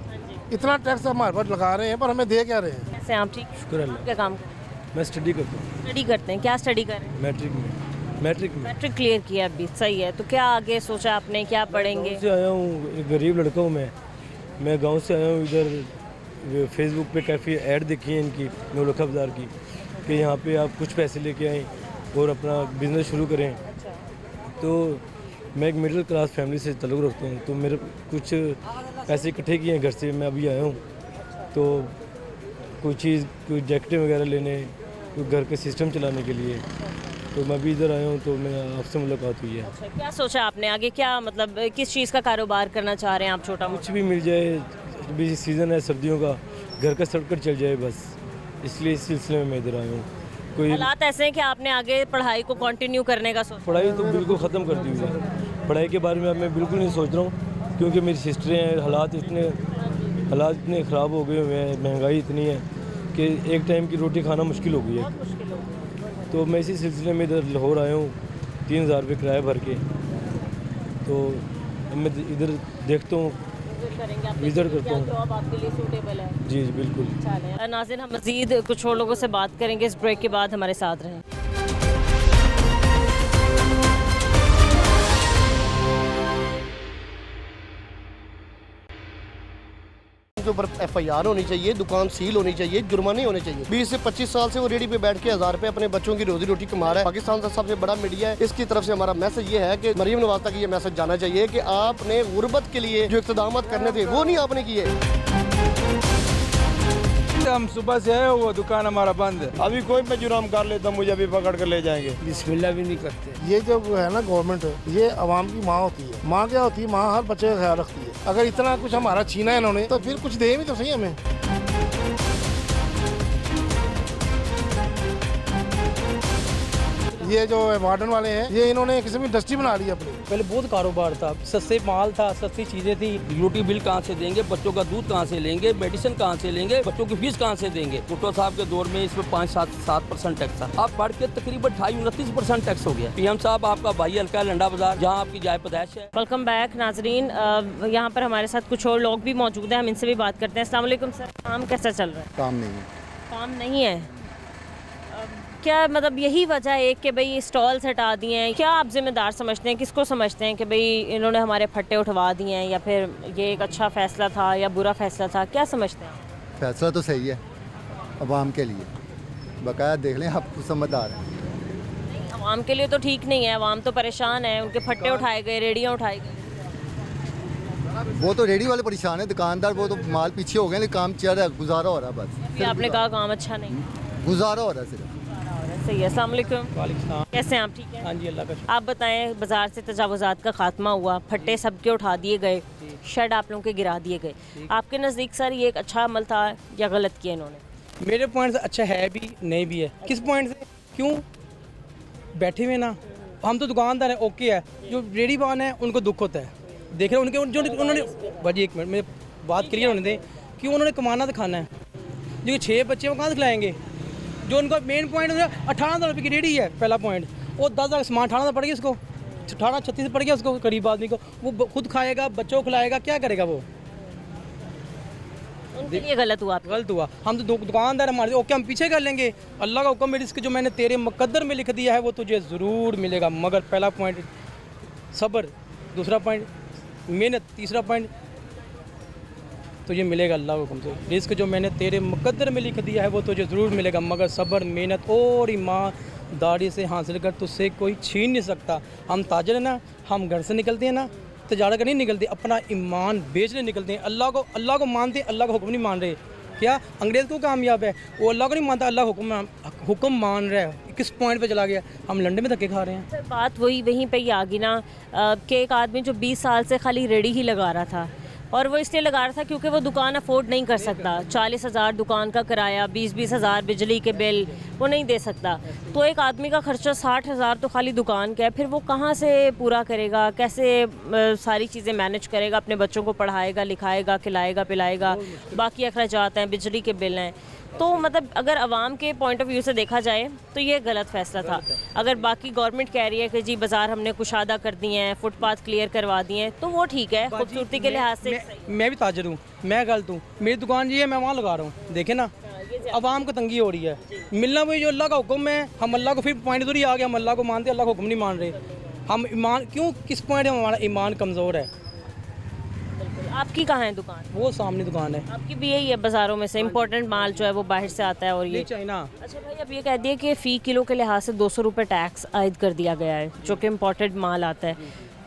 इतना टैक्स हमारे पर लगा रहे हैं, पर हमें दे क्या रहे हैं? कैसे आप ठीक? शुक्र अल्लाह। क्या काम करते हैं? मैं स्टडी करता हूँ स्टडी करते हैं। क्या स्टडी कर रहे हैं? मैट्रिक में। मैट्रिक क्लियर किया अभी, सही है। तो क्या आगे सोचा आपने, क्या पढ़ेंगे? गाँव से आया हूँ, एक गरीब लड़का हूँ मैं गांव से आया हूँ। इधर फेसबुक पे काफ़ी ऐड देखी है इनकी नौलखा बाज़ार की कि यहाँ पे आप कुछ पैसे लेके आएँ और अपना बिज़नेस शुरू करें। तो मैं एक मिडिल क्लास फैमिली से ताल्लुक़ रखता हूँ, तो मेरे कुछ पैसे इकट्ठे किए हैं घर से, मैं अभी आया हूँ। तो कोई जैकेटें वगैरह लेने, कोई घर के सिस्टम चलाने के लिए, तो मैं भी इधर आया हूँ। तो मैं आपसे मुलाकात हुई है। अच्छा, क्या सोचा आपने आगे, क्या मतलब किस चीज़ का कारोबार करना चाह रहे हैं आप? छोटा कुछ भी मिल जाए, अभी सीज़न है सर्दियों का, घर का सड़कर चल जाए बस, इसलिए इस सिलसिले में मैं इधर आया हूँ। कोई हालात ऐसे हैं कि आपने आगे पढ़ाई को कंटिन्यू करने का सोचा? पढ़ाई तो बिल्कुल ख़त्म कर दी हुई है। पढ़ाई के बारे में अब मैं बिल्कुल नहीं सोच रहा हूँ, क्योंकि मेरी सिस्टरें हैं, हालात इतने ख़राब हो गए हुए हैं, महंगाई इतनी है कि एक टाइम की रोटी खाना मुश्किल हो गई है। तो मैं इसी सिलसिले में इधर लाहौर आया हूँ 3000 रुपये किराया भर के। तो मैं इधर देखता हूँ, विजिट करता हूँ। जॉब आपके लिए सूटेबल है? जी बिल्कुल। नाज़रीन, हम मज़ीद कुछ और लोगों से बात करेंगे इस ब्रेक के बाद, हमारे साथ रहें। के ऊपर FIR होनी चाहिए, दुकान सील होनी चाहिए, जुर्माने होने चाहिए। 20 से 25 साल से वो रेडी पे बैठ के 1000 रुपए अपने बच्चों की रोजी रोटी कमा रहा है। पाकिस्तान का सबसे बड़ा मीडिया है, इसकी तरफ से हमारा मैसेज ये है कि मरीम नवाज तक ये मैसेज जाना चाहिए कि आपने गुर्बत के लिए जो इक़्तिदाम करने थे वो नहीं आपने किए। हम सुबह से आए, वो दुकान हमारा बंद है। अभी कोई मैं जुर्म कर लेता, मुझे अभी पकड़ कर ले जाएंगे। बिस्मिल्लाह भी नहीं करते। ये जो है ना गवर्नमेंट, ये आवाम की माँ होती है। माँ क्या होती है? माँ हर बच्चे का ख्याल रखती है। अगर इतना कुछ हमारा छीना है इन्होंने, तो फिर कुछ दे भी तो सही हमें। ये जो वार्डन वाले हैं, ये इन्होंने किसी में इंडस्ट्री बना ली अपनी। पहले बहुत कारोबार था, सस्ते माल था, सस्ती चीज़ें थी। यूटिलिटी बिल कहाँ से देंगे, बच्चों का दूध कहाँ से लेंगे, मेडिसिन कहाँ से लेंगे, बच्चों की फीस कहाँ से देंगे। भुट्टो साहब के दौर में इसमें 5-7% टैक्स था, अब बढ़ के तकरीबन 28-29% टैक्स हो गया। पीएम साहब आपका भाई हल्का लंडा बाजार, जहाँ आपकी जाय पैदाइश है। वेलकम बैक नाजरीन, यहाँ पर हमारे साथ कुछ और लोग भी मौजूद हैं, हम इनसे भी बात करते हैं। अस्सलाम वालेकुम सर, काम कैसा चल रहा है? काम नहीं है। काम नहीं है, क्या मतलब यही वजह है कि भाई स्टॉल्स हटा दिए हैं? क्या आप जिम्मेदार समझते हैं, किसको समझते हैं कि भाई इन्होंने हमारे फट्टे उठवा दिए हैं, या फिर ये एक अच्छा फ़ैसला था या बुरा फ़ैसला था, क्या समझते हैं? फैसला तो सही है अवाम के लिए, बकाया देख लें, आप समझदार हैं। आवाम के लिए तो ठीक नहीं है, आवाम तो परेशान है, उनके फट्टे उठाए गए, रेडियाँ उठाई गई। वो तो रेडी वाले परेशान है, दुकानदार वो तो माल पीछे हो गए, लेकिन काम चल रहा है, गुजारा हो रहा है बस। अभी आपने कहा काम अच्छा नहीं, गुजारा हो रहा है सिर्फ। सही है। अस्सलाम वालेकुम, कैसे हैं आप? ठीक है, हाँ जी, अल्लाह का। आप बताएं, बाजार से तजावुज़ात का खात्मा हुआ, फट्टे सबके उठा दिए गए, शेड आप लोगों के गिरा दिए गए, आपके नज़दीक सर ये एक अच्छा अमल था या गलत किया इन्होंने? मेरे पॉइंट से अच्छा है भी, नहीं भी है। किस पॉइंट से? क्यों बैठे हुए ना, हम तो दुकानदार हैं, ओके है, जो रेडी बान है उनको दुख होता है। देख रहे हैं उनके जो उन्होंने, भाजी एक मिनट मेरी बात क्लियर होने दें, क्यों उन्होंने कमाना तो खाना है। जो 6 बच्चे वो कहाँ से खिलाएंगे? जो उनका मेन पॉइंट है 18,000 रुपये की रेडी है, पहला पॉइंट। वो 10,000 सामान 18,000 पड़ गया उसको, 18-36 पड़ गया उसको गरीब आदमी को। वो खुद खाएगा, बच्चों को खिलाएगा, क्या करेगा वो? उनके लिए गलत हुआ। गलत हुआ। हम तो दुकानदार हमारे, ओके हम पीछे कर लेंगे। अल्लाह का हुक्म है, रिस्क जो मैंने तेरे मुकद्दर में लिख दिया है वो तुझे ज़रूर मिलेगा। मगर पहला पॉइंट सब्र, दूसरा पॉइंट मेहनत, तीसरा पॉइंट तुझे मिलेगा अल्लाह के हुक्म से। रिस्क जो मैंने तेरे मुकद्दर में लिख दिया है वो तुझे ज़रूर मिलेगा, मगर सब्र, मेहनत और ईमानदारी से हासिल कर, तुझसे कोई छीन नहीं सकता। हम ताजर हैं ना, हम घर से निकलते हैं ना, तजारत नहीं निकलते, अपना ईमान बेचने निकलते हैं। अल्लाह को मानते हैं, अल्लाह का हुक्म नहीं मान रहे। क्या अंग्रेज़ को कामयाब है, वो अल्लाह को नहीं मानता, अल्लाह हुक्म मान रहा है। किस पॉइंट पे चला गया? हम लंडन में धक्के खा रहे हैं। सर बात वहीं पे ही आ गई ना, कि एक आदमी जो 20 साल से खाली रेडी ही लगा रहा था, और वो इसलिए लगा रहा था क्योंकि वो दुकान अफोर्ड नहीं कर सकता। 40,000 दुकान का किराया, 20-20 हज़ार बिजली के बिल वो नहीं दे सकता। तो एक आदमी का खर्चा 60,000 तो खाली दुकान का है, फिर वो कहाँ से पूरा करेगा, कैसे सारी चीज़ें मैनेज करेगा, अपने बच्चों को पढ़ाएगा, लिखाएगा, खिलाएगा, पिलाएगा, बाकी अखराजात हैं, बिजली के बिल हैं। तो मतलब अगर आवाम के पॉइंट ऑफ व्यू से देखा जाए तो ये गलत फैसला था। अगर बाकी गवर्नमेंट कह रही है कि जी बाज़ार हमने कुशादा कर दिए हैं, फुटपाथ क्लियर करवा दिए हैं, तो वो ठीक है, खूबसूरती के लिहाज से। मैं भी ताजर हूँ, मैं गलत हूँ, मेरी दुकान जी है, मैं वहाँ लगा रहा हूँ। देखे ना, आवाम को तंगी हो रही है। मिलना वही जो अल्लाह का हुक्म है, हम अल्लाह को, फिर पॉइंट दूरी आ गया, हम अल्लाह को मानते, अल्लाह का हुक्म नहीं मान रहे। हम ईमान क्यों, किस पॉइंट में हमारा ईमान कमज़ोर है? आपकी कहाँ है दुकान? वो सामने दुकान है। आपकी भी यही है, बाज़ारों में से इम्पोर्टेंट माल जो है वो बाहर से आता है, और ये चाइना। अच्छा भाई, अब ये कह दिए कि फ़ी किलो के लिहाज से 200 रुपये टैक्स आयद कर दिया गया है, जो कि इम्पोर्टेड माल आता है।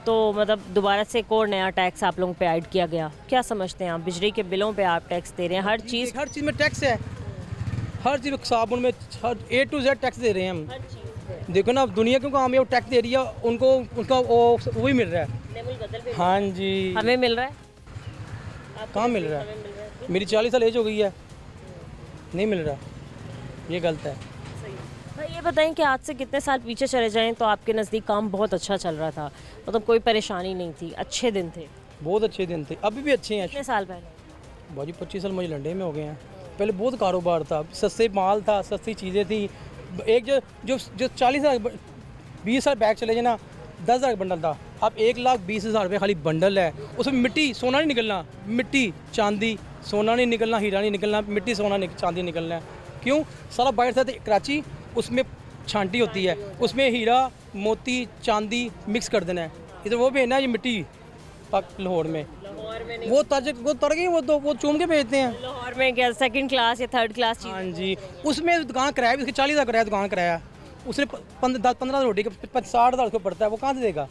तो मतलब दोबारा से एक और नया टैक्स आप लोगों पे ऐड किया गया, क्या समझते हैं आप? बिजली के बिलों पे आप टैक्स दे रहे हैं, हर चीज़ में टैक्स है, हर चीज़, साबुन में A to Z टैक्स दे रहे हैं हम। देखो ना, दुनिया क्यों कामयाब टैक्स दे रही है, उनको उनका वो भी मिल रहा है। हाँ जी, हमें मिल रहा है, कहाँ मिल रहा है? मेरी 40 साल एज हो गई है, नहीं मिल रहा, ये गलत है। भाई ये बताएं कि आज से कितने साल पीछे चले जाएं तो आपके नज़दीक काम बहुत अच्छा चल रहा था, मतलब कोई परेशानी नहीं थी, अच्छे दिन थे? बहुत अच्छे दिन थे, अभी भी अच्छे हैं। कितने साल पहले? भाजी 25 साल मुझे लंडे में हो गए हैं। पहले बहुत कारोबार था, सस्ते माल था, सस्ती चीज़ें थी। एक जो 40,000 20 साल बैग चले जाए ना, 10,000 बंडल था, अब 1,20,000 रुपये खाली बंडल है। उसमें मिट्टी सोना नहीं निकलना, मिट्टी चांदी सोना नहीं निकलना, हीरा नहीं निकलना, मिट्टी सोना चांदी निकलना है। क्यों? सारा बाहर से कराची, उसमें छांटी होती है, उसमें हीरा मोती चांदी मिक्स कर देना है। इधर वो भी है ना, ये मिट्टी लाहौर में वो तर गई, वो चूम के बेचते हैं। लाहौर में क्या सेकंड क्लास या थर्ड क्लास चीज़? हाँ जी, उसमें दुकान किराया भी उसके 40,000 किराया, दुकान किराया उसने 15 रोटी का 60,000 उसको पड़ता है, वो कहाँ से देगा?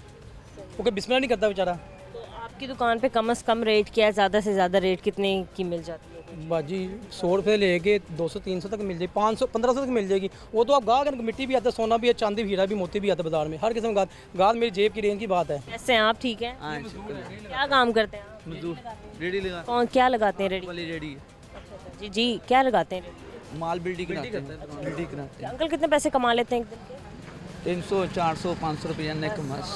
वो कोई बिस्मिल्लाह नहीं करता बेचारा। तो आपकी दुकान पे कम से कम रेट क्या है, ज़्यादा से ज़्यादा रेट कितने की मिल जाती है? बाजी 100 रुपये लेके 200-300 तक मिल जाएगी, 500-1500 तक मिल जाएगी। वो तो आप गाहक, मिट्टी भी आता है, सोना भी है, चांदी भी, हीरा भी, मोती भी आता है बाजार में, हर किस्म का गाहक। मेरी जेब की रेंज की बात है। कैसे हैं आप? ठीक है। क्या काम करते हैं आप? मजदूर, रेडी लगा। कौन क्या लगाते हैं? रेडी वाली रेडी, जी जी, क्या लगाते हैं? माल बिल्डिंग कराते हैं, बिल्डिंग कराते हैं। अंकल कितने पैसे कमा लेते हैं एक दिन के? 300 400 500 रुपया ने कमास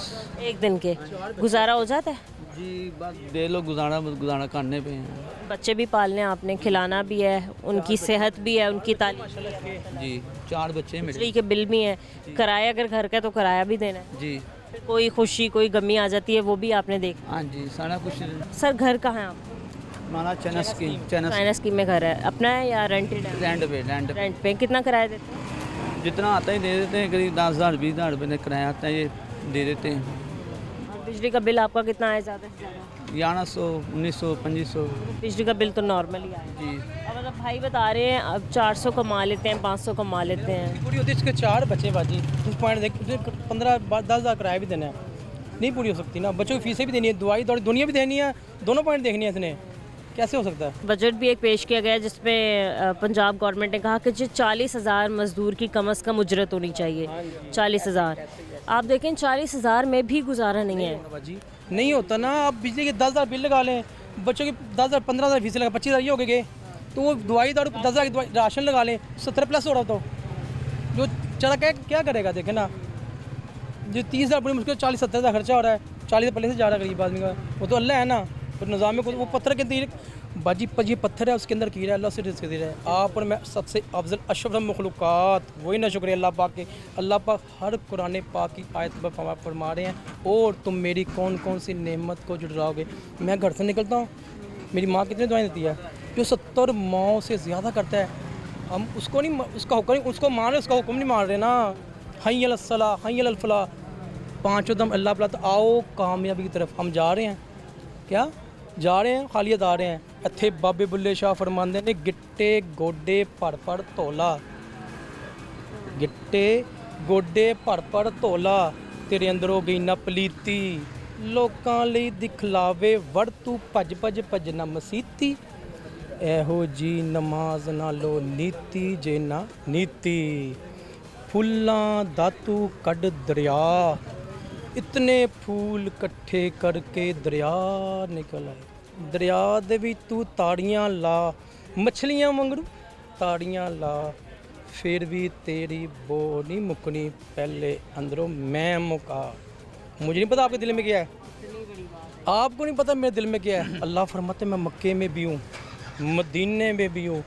एक दिन के गुजारा हो जाता है? जी बस दे लो गुजारा करने पे हैं बच्चे भी पालने हैं आपने, खिलाना भी है, उनकी सेहत भी है, उनकी तालीम, जी 4 बच्चे हैं मेरे बिजली के बिल भी हैं, किराया अगर घर का है तो किराया भी देना है, जी फिर कोई खुशी कोई गमी आ जाती है वो भी आपने देखा। हाँ जी सारा कुछ सर घर कहाँ है आप? हमारा चैनस की चाइना स्कीम में घर है, अपना है या रेंटेड है? रेंट रेंट पे। कितना किराया देते हैं? जितना आता है दे देते हैं, करीब 10,000 20,000 रुपये ने किराया आता है, ये दे देते हैं। और बिजली का बिल आपका कितना है ज़्यादा से ज़्यादा? 1100 1900 2500 बिजली का बिल तो नॉर्मल ही आया। जी अब मतलब भाई बता रहे हैं अब 400 कमा लेते हैं, 500 कमा लेते हैं। पूरी होती है, इसके 4 बच्चे बाजी, उस पॉइंट देख 15-10,000 किराया भी देना है, नहीं पूरी हो सकती ना, बच्चों की फीसें भी देनी है, दवाई दौड़ी दुनिया भी देनी है, दोनों पॉइंट देखनी है इसने, कैसे हो सकता है? बजट भी एक पेश किया गया है जिसमें पंजाब गवर्नमेंट ने कहा कि जो 40,000 मजदूर की कम से कम उजरत होनी चाहिए। 40,000 आप देखें 40,000 में भी गुजारा नहीं है। बाजी नहीं होता ना, आप बिजली के 10,000 बिल लगा लें, बच्चों की 10,000 15,000 फीस लगा 25,000 ये हो गए, तो वो दवाई दारू 10,000 की दवाई राशन लगा लें 70 प्लस हो रहा, तो जो चला क्या करेगा? देखें ना, जो 30,000 बड़ी मुश्किल 40-70,000 खर्चा हो रहा है, 40 पहले से जा रहा है गरीब आदमी का, वो तो अल्लाह है ना, तो निज़ाम में वो पत्थर के तीर बाजी ये पत्थर है, उसके अंदर कीड़ा है, अल्लाह से रिज़्क़ दे रहा है। आप और मैं सबसे अफजल अशरफ मखलूक़ात, वही ना शुक्रिया अल्लाह पाक के। अल्लाह पाक हर कुरान पाक की आयत पर फरमा रहे हैं, और तुम मेरी कौन कौन सी नेमत को जुड़ाओगे। मैं घर से निकलता हूँ, मेरी माँ कितनी दुआएं देती है, जो 70 माओ से ज़्यादा करता है, हम उसको नहीं, उसका हुक्म नहीं, उसको मान रहे, उसका हुक्म नहीं मान रहे ना। हय्य अलस सलाह हय्य अलल फलाह, 5 कदम अल्लाह बुलाता, आओ कामयाबी की तरफ। हम जा रहे हैं, क्या जा रहे हैं? खालियत आ रहे हैं। ਇੱਥੇ ਬਾਬੇ ਬੁੱਲੇ ਸ਼ਾਹ ਫਰਮਾਉਂਦੇ ਨੇ, ਗਿੱਟੇ ਗੋਡੇ ਭਰ ਭਰ ਧੋਲਾ, ਗਿੱਟੇ ਗੋਡੇ ਭਰ ਭਰ ਧੋਲਾ, ਤੇਰੇ ਅੰਦਰੋਂ ਗਈ ਨਾ ਪਲੀਤੀ, ਲੋਕਾਂ ਲਈ ਦਿਖਲਾਵੇ ਵੜ ਤੂੰ ਭੱਜ ਭੱਜ ਭੱਜਣਾ ਮਸੀਤੀ, ਇਹੋ ਜੀ ਨਮਾਜ਼ ਨਾਲੋਂ ਨੀਤੀ ਜੇ ਨਾ ਨੀਤੀ, ਫੁੱਲਾਂ ਦਾ ਤੂੰ ਕੱਢ ਦਰਿਆ, ਇਤਨੇ ਫੂਲ ਇਕੱਠੇ ਕਰਕੇ ਦਰਿਆ ਨਿਕਲ ਆਏ, दरिया दे भी तू ताड़ियाँ ला, मछलियाँ मंगरू ताड़ियाँ ला, फिर भी तेरी बो नहीं मुकनी, पहले अंदरों मैं मुका। मुझे नहीं पता आपके दिल में क्या है, आपको नहीं पता मेरे दिल में क्या है। अल्लाह फरमाते मैं मक्के में भी हूँ, मदीने में भी हूँ,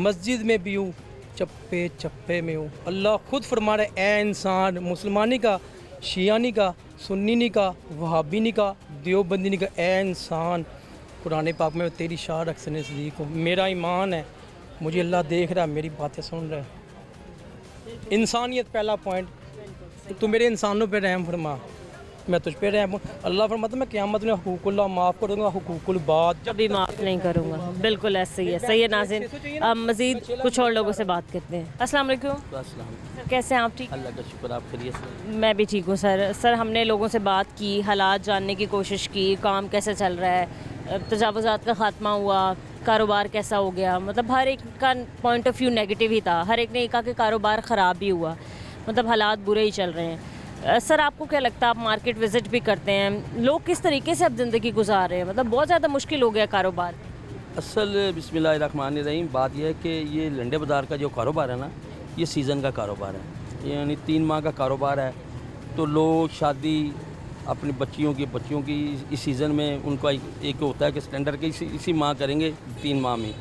मस्जिद में भी हूँ, चप्पे चप्पे में हूँ। अल्लाह खुद फरमा रहे, ए इंसान, मुसलमानी का, शियानी का, सुन्नी का, वहाबीनी का, देवबंदी का, ए इंसान, कुरान पाक में तेरी शाह रख से नज़दीक हूँ, मेरा ईमान है, मुझे अल्लाह देख रहा है, मेरी बातें सुन रहा है। इंसानियत पहला पॉइंट, तू मेरे इंसानों पे रहम फरमा, मैं तुझ पे रहम। अल्लाह फरमाता मैं क़यामत में हुकूकुल्लाह माफ़ करूँगा, हुकूकुल बात कभी माफ़ नहीं करूँगा। बिल्कुल ऐसे ही है, सही है नाज़रीन। अब मज़ीद कुछ और लोगों से बात करते हैं। अस्सलाम वालेकुम सर, कैसे हैं आप? ठीक, अल्लाह का शुक्र, आप खैरियत से? मैं भी ठीक हूँ सर। सर हमने लोगों से बात की, हालात जानने की कोशिश की, काम कैसे चल रहा है, तजावुज़ात का ख़ात्मा हुआ, कारोबार कैसा हो गया, मतलब हर एक का पॉइंट ऑफ व्यू नेगेटिव ही था, हर एक ने कहा कि कारोबार ख़राब भी हुआ, मतलब हालात बुरे ही चल रहे हैं। सर आपको क्या लगता है, आप मार्केट विज़िट भी करते हैं, लोग किस तरीके से अब ज़िंदगी गुजार रहे हैं, मतलब बहुत ज़्यादा मुश्किल हो गया कारोबार? असल बिस्मिल्लाहिर्रहमानिर्रहीम, बात यह है कि ये लंडे बाज़ार का जो कारोबार है ना, ये सीज़न का कारोबार है, यानी 3 माह का कारोबार है। तो लोग शादी अपनी बच्चियों की इस सीज़न में उनका एक होता है कि सिलेंडर के इसी माह करेंगे, 3 माह में।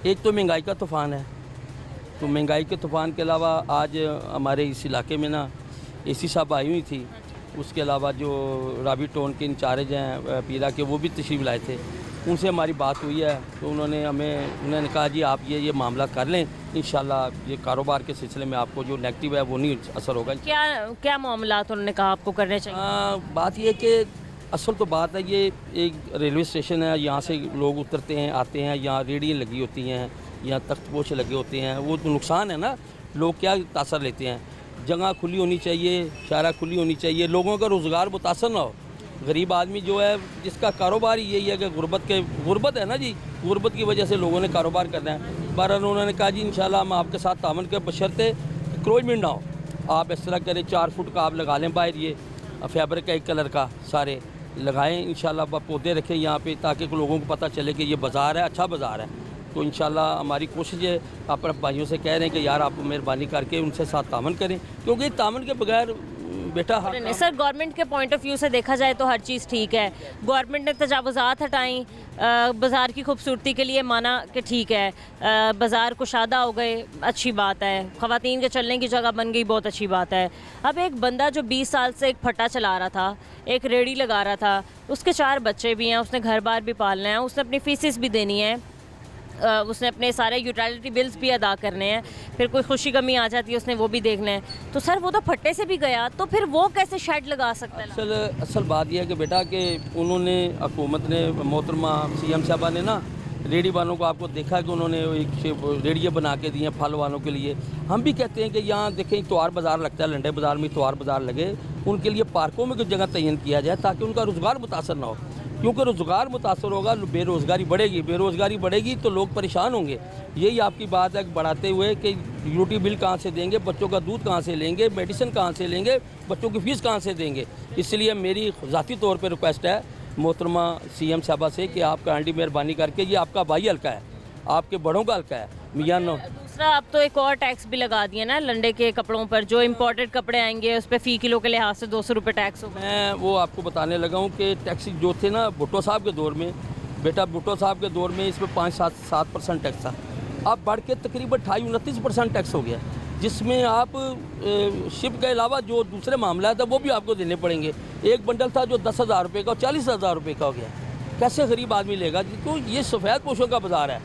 एक तो महंगाई का तूफ़ान है, तो महंगाई के तूफ़ान के अलावा आज हमारे इस इलाके में ना एसी साहब आई हुई थी, उसके अलावा जो राबी टोन के इंचार्ज हैं पीरा के, वो भी तशरीफ़ लाए थे, उनसे हमारी बात हुई है। तो उन्होंने कहा जी आप ये मामला कर लें, इंशाल्लाह ये कारोबार के सिलसिले में आपको जो नेगेटिव है वो नहीं असर होगा। क्या मामला उन्होंने कहा आपको करने चाहिए? बात ये कि असल तो बात है, ये एक रेलवे स्टेशन है, यहाँ से लोग उतरते हैं आते हैं, यहाँ रेडियाँ लगी होती हैं, यहाँ तख्तपोश लगे होते हैं, वो तो नुकसान है ना, लोग क्या तासर लेते हैं। जगह खुली होनी चाहिए, शारा खुली होनी चाहिए, लोगों का रोज़गार मुतासर ना हो। गरीब आदमी जो है जिसका कारोबार ही यही है कि गुर्बत है ना जी, गुर्बत की वजह से लोगों ने कारोबार करना है। बहरहाल उन्होंने कहा जी इंशाल्लाह हम आपके साथ तामन के बशर्ते क्रोचमेंट ना हो, आप इस तरह करें 4 फुट का आप लगा लें बाहर, ये फैब्रिक का एक कलर का सारे लगाएं, इंशाल्लाह पौधे रखें यहाँ पे, ताकि लोगों को पता चले कि ये बाज़ार है, अच्छा बाज़ार है। तो इंशाल्लाह हमारी कोशिश है, अपने भाइयों से कह रहे हैं कि यार आप मेहरबानी करके उनसे साथ तामन करें, क्योंकि तामन के बगैर बेटा नहीं सर, गवर्नमेंट के पॉइंट ऑफ व्यू से देखा जाए तो हर चीज़ ठीक है। गवर्नमेंट ने तजावुज़ात हटाई, बाज़ार की खूबसूरती के लिए माना कि ठीक है, बाज़ार कुशादा हो गए, अच्छी बात है, ख़वातीन के चलने की जगह बन गई, बहुत अच्छी बात है। अब एक बंदा जो 20 साल से एक फट्टा चला रहा था, एक रेड़ी लगा रहा था, उसके 4 बच्चे भी हैं, उसने घर बार भी पालना है, उसने अपनी फीसिस भी देनी है, उसने अपने सारे यूटिलिटी बिल्स भी अदा करने हैं, फिर कोई खुशी गमी आ जाती है उसने वो भी देखना है। तो सर वो तो फट्टे से भी गया, तो फिर वो कैसे शेड लगा सकता है? असल बात यह है कि बेटा कि उन्होंने हुकूमत ने, मोहतरमा सीएम साहबा ने ना रेडी वालों को, आपको देखा कि उन्होंने एक रेडियाँ बना के दी हैं फल वालों के लिए। हम भी कहते हैं कि यहाँ देखें इतवार बाज़ार लगता है, लंडे बाज़ार में इतवार बाज़ार लगे, उनके लिए पार्कों में कुछ जगह तयन किया जाए ताकि उनका रोज़गार मुतासर ना हो, क्योंकि रोज़गार मुतासर होगा बेरोज़गारी बढ़ेगी, बेरोज़गारी बढ़ेगी तो लोग परेशान होंगे। यही आपकी बात है बढ़ाते हुए कि यूटिलिटी बिल कहाँ से देंगे, बच्चों का दूध कहाँ से लेंगे, मेडिसिन कहाँ से लेंगे, बच्चों की फ़ीस कहाँ से देंगे। इसलिए मेरी ज़ाती तौर पर रिक्वेस्ट है मोहतरमा सीएम साहबा से कि आप काइंडली मेहरबानी करके, ये आपका भाई हल्का है, आपके बड़ों का हल्का है मियाँ नो। दूसरा, अब तो एक और टैक्स भी लगा दिया ना लंडे के कपड़ों पर, जो इम्पोर्टेड कपड़े आएंगे उस पर फ़ी किलो के लिहाज से 200 रुपये टैक्स होगा। मैं वो आपको बताने लगा हूँ कि टैक्स जो थे ना भुट्टो साहब के दौर में, बेटा भुट्टो साहब के दौर में इसमें 5-7% टैक्स था, अब बढ़ के तकरीबन 28-29% टैक्स हो गया, जिसमें आप शिप के अलावा जो दूसरे मामला था वो भी आपको देने पड़ेंगे। एक बंडल था जो 10,000 रुपये का 40,000 रुपये का हो गया, कैसे गरीब आदमी लेगा? तो ये सफ़ेद पोशों का बाज़ार है,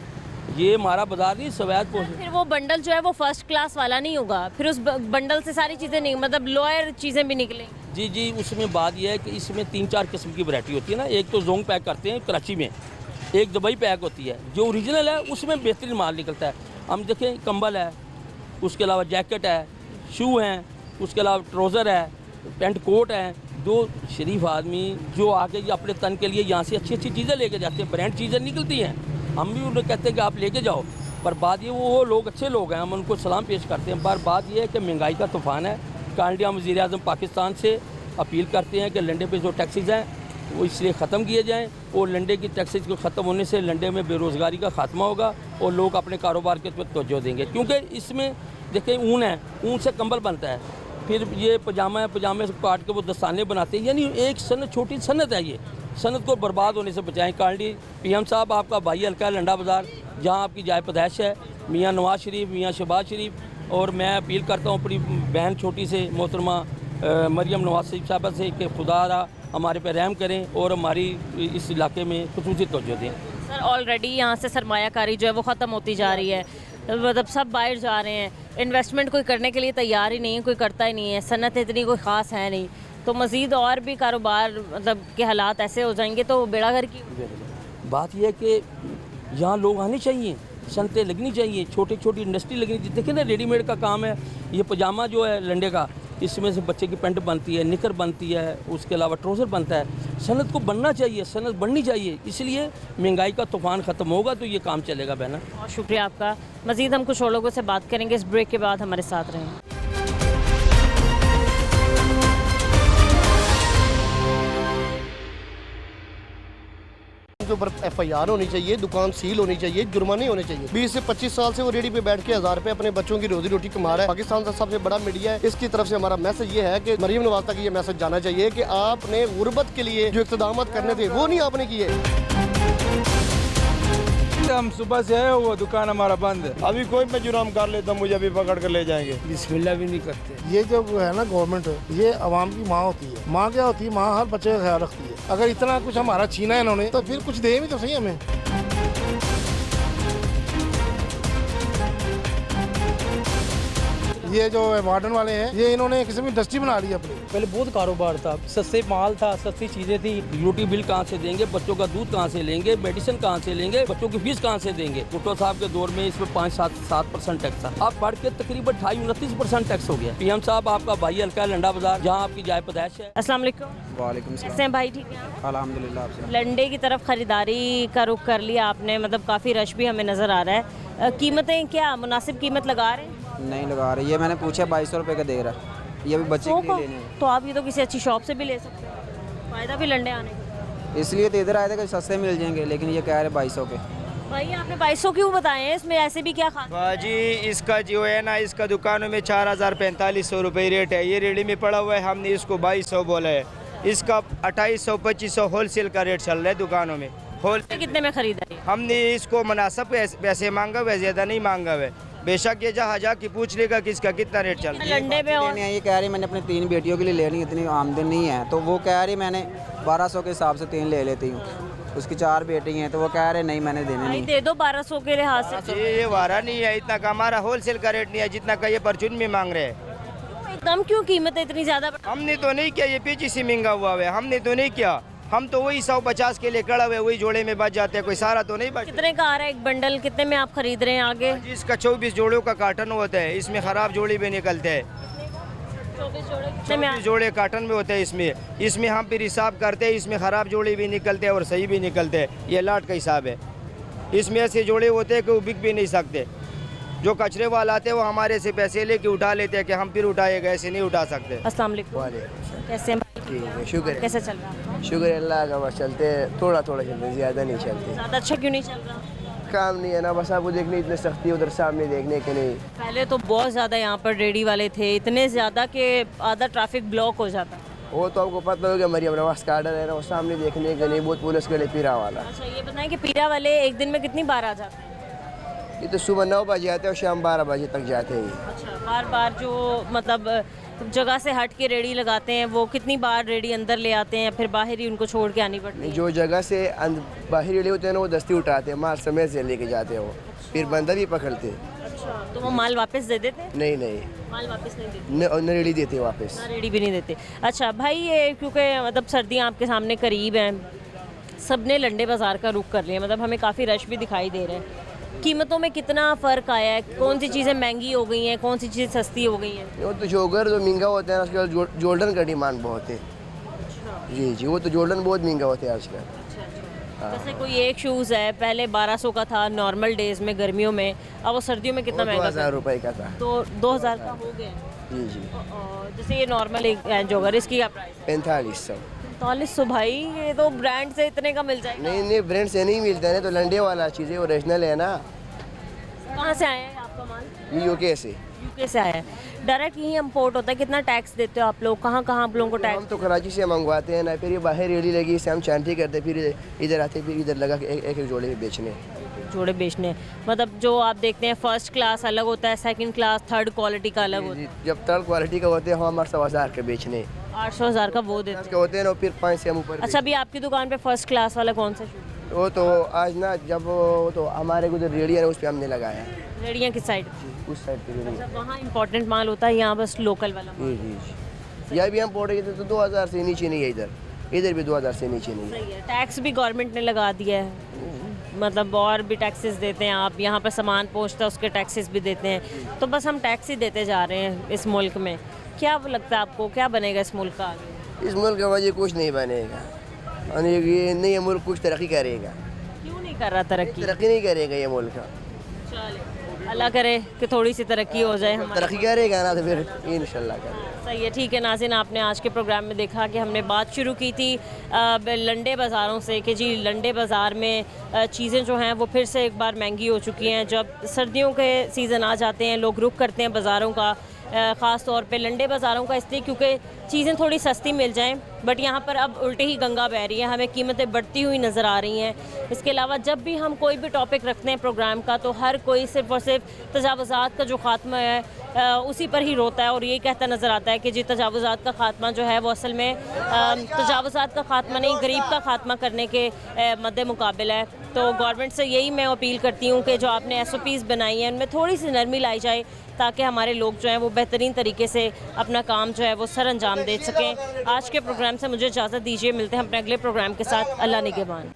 ये हमारा बाज़ार नहीं, सफ़ेद पोशों। फिर वो बंडल जो है वो फर्स्ट क्लास वाला नहीं होगा, फिर उस बंडल से सारी चीज़ें नहीं, मतलब लोअर चीज़ें भी निकलेंगी। जी, उसमें बात यह है कि इसमें 3-4 किस्म की वैरायटी होती है ना। एक तो जोंग पैक करते हैं कराची में, एक दुबई पैक होती है, जो ओरिजिनल है उसमें बेहतरीन माल निकलता है। हम देखें कंबल है, उसके अलावा जैकेट है, शू हैं, उसके अलावा ट्राउज़र है, पेंट कोट है। दो शरीफ आदमी जो आके अपने तन के लिए यहाँ से अच्छी अच्छी चीज़ें लेके जाते हैं, ब्रांड चीज़ें निकलती हैं, हम भी उन्हें कहते हैं कि आप लेके जाओ, पर बात ये वो लोग अच्छे लोग हैं, हम उनको सलाम पेश करते हैं। पर बात ये है कि महंगाई का तूफ़ान है। काइंडली हम वज़ीर आज़म पाकिस्तान से अपील करते हैं कि लंडे पे जो टैक्सेस हैं वो इसलिए ख़त्म किए जाएँ, और लंडे की टैक्सेस को ख़त्म होने से लंडे में बेरोज़गारी का खात्मा होगा और लोग अपने कारोबार के तरफ तवज्जो देंगे। क्योंकि इसमें देखें ऊन है, ऊन से कंबल बनता है, फिर ये पजामा है, पजामे से काट के वो दस्ताने बनाते हैं, यानी एक सनत, छोटी सनत है, ये सनत को बर्बाद होने से बचाएं। काइंडली पीएम साहब आपका भाई हल्का है लंडा बाज़ार, जहाँ आपकी जाए पैदाइश है, मियाँ नवाज शरीफ, मियाँ शहबाज शरीफ, और मैं अपील करता हूँ अपनी बहन छोटी से मोहतरमा मरियम नवाज शरीफ साहबा से कि खुदा रहा हमारे पे रहम करें और हमारी इस इलाके में खुसूसी तवज्जो दें। सर ऑलरेडी यहाँ से सरमायाकारी जो है वो ख़त्म होती जा रही है, मतलब सब बाहर जा रहे हैं, इन्वेस्टमेंट कोई करने के लिए तैयार ही नहीं है, कोई करता ही नहीं है, सनत इतनी कोई ख़ास है नहीं, तो मज़ीद और भी कारोबार मतलब के हालात ऐसे हो जाएंगे तो बेड़ा गर्क की बात यह है कि यहाँ लोग आने चाहिए, सनतें लगनी चाहिए, छोटी छोटी इंडस्ट्री लगनी चाहिए। देखिए ना रेडीमेड का काम है, ये पजामा जो है लंडे का, इसमें से बच्चे की पैंट बनती है, निकर बनती है, उसके अलावा ट्राउज़र बनता है। सनत को बनना चाहिए, सनत बढ़नी चाहिए, इसलिए महंगाई का तूफ़ान ख़त्म होगा तो ये काम चलेगा बहना। बहुत शुक्रिया आपका। मज़ीद हम कुछ और लोगों से बात करेंगे इस ब्रेक के बाद, हमारे साथ रहें। के ऊपर FIR होनी चाहिए, दुकान सील होनी चाहिए, जुर्माने होने चाहिए। 20 से 25 साल से वो रेडी पे बैठ के 1000 रुपए अपने बच्चों की रोजी रोटी कमा रहा है। पाकिस्तान का सबसे बड़ा मीडिया है, इसकी तरफ से हमारा मैसेज ये है कि मरियम नवाज तक ये मैसेज जाना चाहिए कि आपने गुर्बत के लिए जो इक़्तिदाम करने थे वो नहीं आपने किए। हम सुबह से आए, वो दुकान हमारा बंद है। अभी कोई मैं जुर्म कर लेता, मुझे अभी पकड़ कर ले जाएंगे। बिस्मिल्लाह भी नहीं करते। ये जो है ना गवर्नमेंट, ये आवाम की माँ होती है। माँ क्या होती है? माँ हर बच्चे का ख्याल रखती है। अगर इतना कुछ हमारा छीना है इन्होंने, तो फिर कुछ दे भी तो सही हमें। ये जो वार्डन वाले हैं, ये इन्होंने किसी भी इंडस्ट्री बना ली अपनी। पहले बहुत कारोबार था, सस्ते माल था, सस्ती चीज़ें थी। यूटिलिटी बिल कहाँ से देंगे, बच्चों का दूध कहाँ से लेंगे, मेडिसिन कहाँ से लेंगे, बच्चों की फीस कहाँ से देंगे। भुट्टो साहब के दौर में इसमें 5-7% टैक्स था, अब बढ़ के तकरीबन 28-29% टैक्स हो गया। पीएम साहब आपका भाई हल्का है लंडा बाज़ार, जहाँ आपकी जाए पैदाइश है। अस्सलाम वालेकुम। वालेकुम सलाम। कैसे हैं भाई? ठीक है अल्हम्दुलिल्लाह। आपसे लंडे की तरफ ख़रीदारी का रुख कर लिया आपने, मतलब काफ़ी रश भी हमें नज़र आ रहा है। कीमतें क्या मुनासिब कीमत लगा रहे हैं? नहीं लगा रहे, ये मैंने पूछा 2200 रुपये का दे रहा है, ये भी बच्चे के लिए लेने हैं। तो आप ये तो किसी अच्छी शॉप से भी ले सकते हैं, फ़ायदा भी लंडे आने का। इसलिए तो इधर आए थे कि सस्ते मिल जाएंगे, लेकिन ये कह रहे 2200 के। भाई आपने 2200 क्यों बताए हैं, इसमें ऐसे भी क्या खास? बाजी इसका जो है ना, इसका दुकानों में 4000-4500 रुपये रेट है। ये रेडी में पड़ा हुआ है, हमने इसको 2200 बोला है। इसका 2800-2500 होलसेल का रेट चल रहा है दुकानों में। होल कितने में खरीदा है? हमने इसको मुनासिब पैसे मांगा हुआ है, ज़्यादा नहीं मांगा हुआ है। बेशक ये जहाँ जा के पूछ लेगा कि इसका कितना रेट चल रहा है। लंडे पे और ये कह रही मैंने अपनी 3 बेटियों के लिए लेनी, इतनी आमदनी नहीं है, तो वो कह रही मैंने 1200 के हिसाब से 3 ले लेती हूँ। उसकी 4 बेटी हैं, तो वो कह रहे नहीं मैंने देने भाई नहीं। दे दो 1200 के लिहाज से। ये वारा नहीं है इतना का, हमारा होलसेल का रेट नहीं है जितना का ये परचून में मांग रहे हैं। एकदम क्यों कीमत इतनी ज़्यादा? हमने तो नहीं किया, ये पीछे से महंगा हुआ है, हमने तो नहीं किया। हम तो वही 150 के लिए कड़ा हुए, वही जोड़े में बच जाते हैं, कोई सारा तो नहीं बच। कितने का आ रहा है एक बंडल, कितने में आप खरीद रहे हैं आगे? इसका 24 जोड़ों का कार्टन होता है, इसमें ख़राब जोड़े भी निकलते हैं। 24 जोड़े कितने में? 24 जोड़े कार्टन में होते हैं। इसमें हम फिर हिसाब करते हैं, इसमें ख़राब जोड़े भी निकलते हैं और सही भी निकलते हैं। ये लाट का हिसाब है। इसमें ऐसे जोड़े होते हैं कि वो बिक भी नहीं सकते। जो कचरे वाला आते हैं वो हमारे से पैसे लेके उठा लेते हैं कि हम फिर उठाएगा, ऐसे नहीं उठा सकते। अस्सलाम वालेकुम, कैसे हैं? ठीक है, शुक्र है। कैसे चल रहा है? शुक्र अल्लाह का, बस चलते हैं, थोड़ा थोड़ा चलते हैं, ज़्यादा नहीं चलते। ज़्यादा अच्छा क्यों नहीं चल रहा? काम नहीं है ना, बस आपको देखने इतनी सख्ती उधर सामने देखने के नहीं। पहले तो बहुत ज़्यादा यहाँ पर रेडी वाले थे, इतने ज़्यादा कि आधा ट्रैफिक ब्लॉक हो जाता। वो तो आपको पता होगा, मरियम नवाज का आर्डर है ना, वो सामने देखने के नहीं, बहुत पुलिस के लिए पीरा वाला। अच्छा ये बताएं कि पीरा वाले एक दिन में कितनी बार आ जाते हैं? ये तो सुबह 9 बजे आते हैं और शाम 12 बजे तक जाते हैं। अच्छा बार बार जो मतलब जगह से हट के रेडी लगाते हैं, वो कितनी बार रेडी अंदर ले आते हैं, फिर बाहर ही उनको छोड़ के आनी पड़ती है? जो जगह से बाहर रेडी होते हैं ना, वो दस्ती उठाते हैं, माल समेत से लेके जाते हैं, वो फिर बंदा भी पकड़ते हैं। अच्छा तो वो माल वापस दे देते हैं? नहीं नहीं, माल वापस नहीं देते, न रेडी देते वापस। ना रेडी भी नहीं देते। अच्छा भाई ये क्योंकि मतलब सर्दियाँ आपके सामने करीब हैं, सब ने लंडे बाज़ार का रुख कर लिया, मतलब हमें काफ़ी रश भी दिखाई दे रहा है। कीमतों में कितना फ़र्क आया है? कौन सी चीज़ें महंगी हो गई हैं, कौन सी चीज़ें सस्ती हो गई हैं? वो तो जोगर जो महंगा होता है आजकल, जोल्डन का डिमांड बहुत है। जी जी, वो तो जोल्डन बहुत महंगा होता है आजकल। जैसे कोई एक शूज़ है, पहले 1200 का था नॉर्मल डेज़ में गर्मियों में, अब वो सर्दियों में कितना महंगा? 2000 रुपये का था। तो 2000 का हो गया। जी जी, और जैसे ये नॉर्मल एक जोगर, इसकी क्या प्राइस? 4500। 4500 भाई, ये तो ब्रांड से इतने का मिल जाएगा। नहीं नहीं, ब्रांड से नहीं मिलता है, तो लंडे वाला चीज़ है, ओरिजिनल है ना। कहाँ से आया है आपका माल? ये यूके से। यूके से आया है, डायरेक्ट यही इम्पोर्ट होता है। कितना टैक्स देते हो आप लोग? कहाँ कहाँ आप लोगों को हम टैक्स? तो कराची से मंगवाते हैं ना, फिर ये बाहर रेडी लगी, इससे हम चांटी करते, फिर इधर आते, फिर इधर लगा के एक एक जोड़े में बेचने। जोड़े बेचने मतलब जो आप देखते हैं फर्स्ट क्लास अलग होता है, सेकंड क्लास थर्ड क्वालिटी का अलग होता है। जब थर्ड क्वालिटी का होते हैं हम 800,000 के बेचने, 800,000 का वो देते हैं। के होते हैं ना, फिर 5 से हम ऊपर। अच्छा अभी आपकी दुकान पे फर्स्ट क्लास वाला कौन सा शूज़? वो तो आज ना, जब वो तो हमारे उधर रेडी है ना, उस पर हमने लगाया है, रेडियाँ किस साइड? उस साइड पे रेडी। अच्छा वहाँ इंपॉर्टेंट माल होता है, यहाँ बस लोकल वाला माल। जी जी, यह भी हम पोड़े तो 2000 से नीचे नहीं है, इधर भी 2000 से नीचे नहीं है। सही है, टैक्स भी गवर्नमेंट ने लगा दिया है, मतलब और भी टैक्सेस देते हैं आप। यहाँ पर सामान पहुँचता है उसके टैक्सेस भी देते हैं, तो बस हम टैक्स ही देते जा रहे हैं इस मुल्क में। क्या लगता है आपको, क्या बनेगा इस मुल्क का आगे? इस मुल्क का वजह कुछ नहीं बनेगा, और ये नहीं, ये मुल्क कुछ तरक्की करेगा। क्यों नहीं कर रहा तरक्की? तरक्की नहीं करेगा ये मुल्क का। चले अल्लाह करे कि थोड़ी सी तरक्की हो जाए हमारी। तरक्की करेगा ना तो फिर इंशाल्लाह करेगा। सही है, ठीक है नाज़रीन, आपने आज के प्रोग्राम में देखा कि हमने बात शुरू की थी लंडे बाज़ारों से कि जी लंडे बाज़ार में चीज़ें जो हैं वो फिर से एक बार महंगी हो चुकी हैं। जब सर्दियों के सीज़न आ जाते हैं लोग रुख करते हैं बाज़ारों का, ख़ास तौर पे लंडे बाज़ारों का, इसलिए क्योंकि चीज़ें थोड़ी सस्ती मिल जाएं। बट यहाँ पर अब उल्टे ही गंगा बह रही है, हमें कीमतें बढ़ती हुई नज़र आ रही हैं। इसके अलावा जब भी हम कोई भी टॉपिक रखते हैं प्रोग्राम का, तो हर कोई सिर्फ़ और सिर्फ तजावुज़ात का जो ख़ात्मा है उसी पर ही रोता है और ये कहता नज़र आता है कि जी तजावुज़ात का ख़ात्मा जो है वो असल में तजावुज़ात का ख़ात्मा नहीं, गरीब का ख़ात्मा करने के मद्दे मुकाबिल है। तो गवर्नमेंट से यही मैं अपील करती हूँ कि जो आपने SOPs बनाई हैं उनमें थोड़ी सी नरमी लाई जाए, ताकि हमारे लोग जो हैं वो बेहतरीन तरीके से अपना काम जो है वो सर अंजाम दे सकें। आज के प्रोग्राम से मुझे इजाज़त दीजिए, मिलते हैं अपने अगले प्रोग्राम के साथ। अल्लाह निगहबान।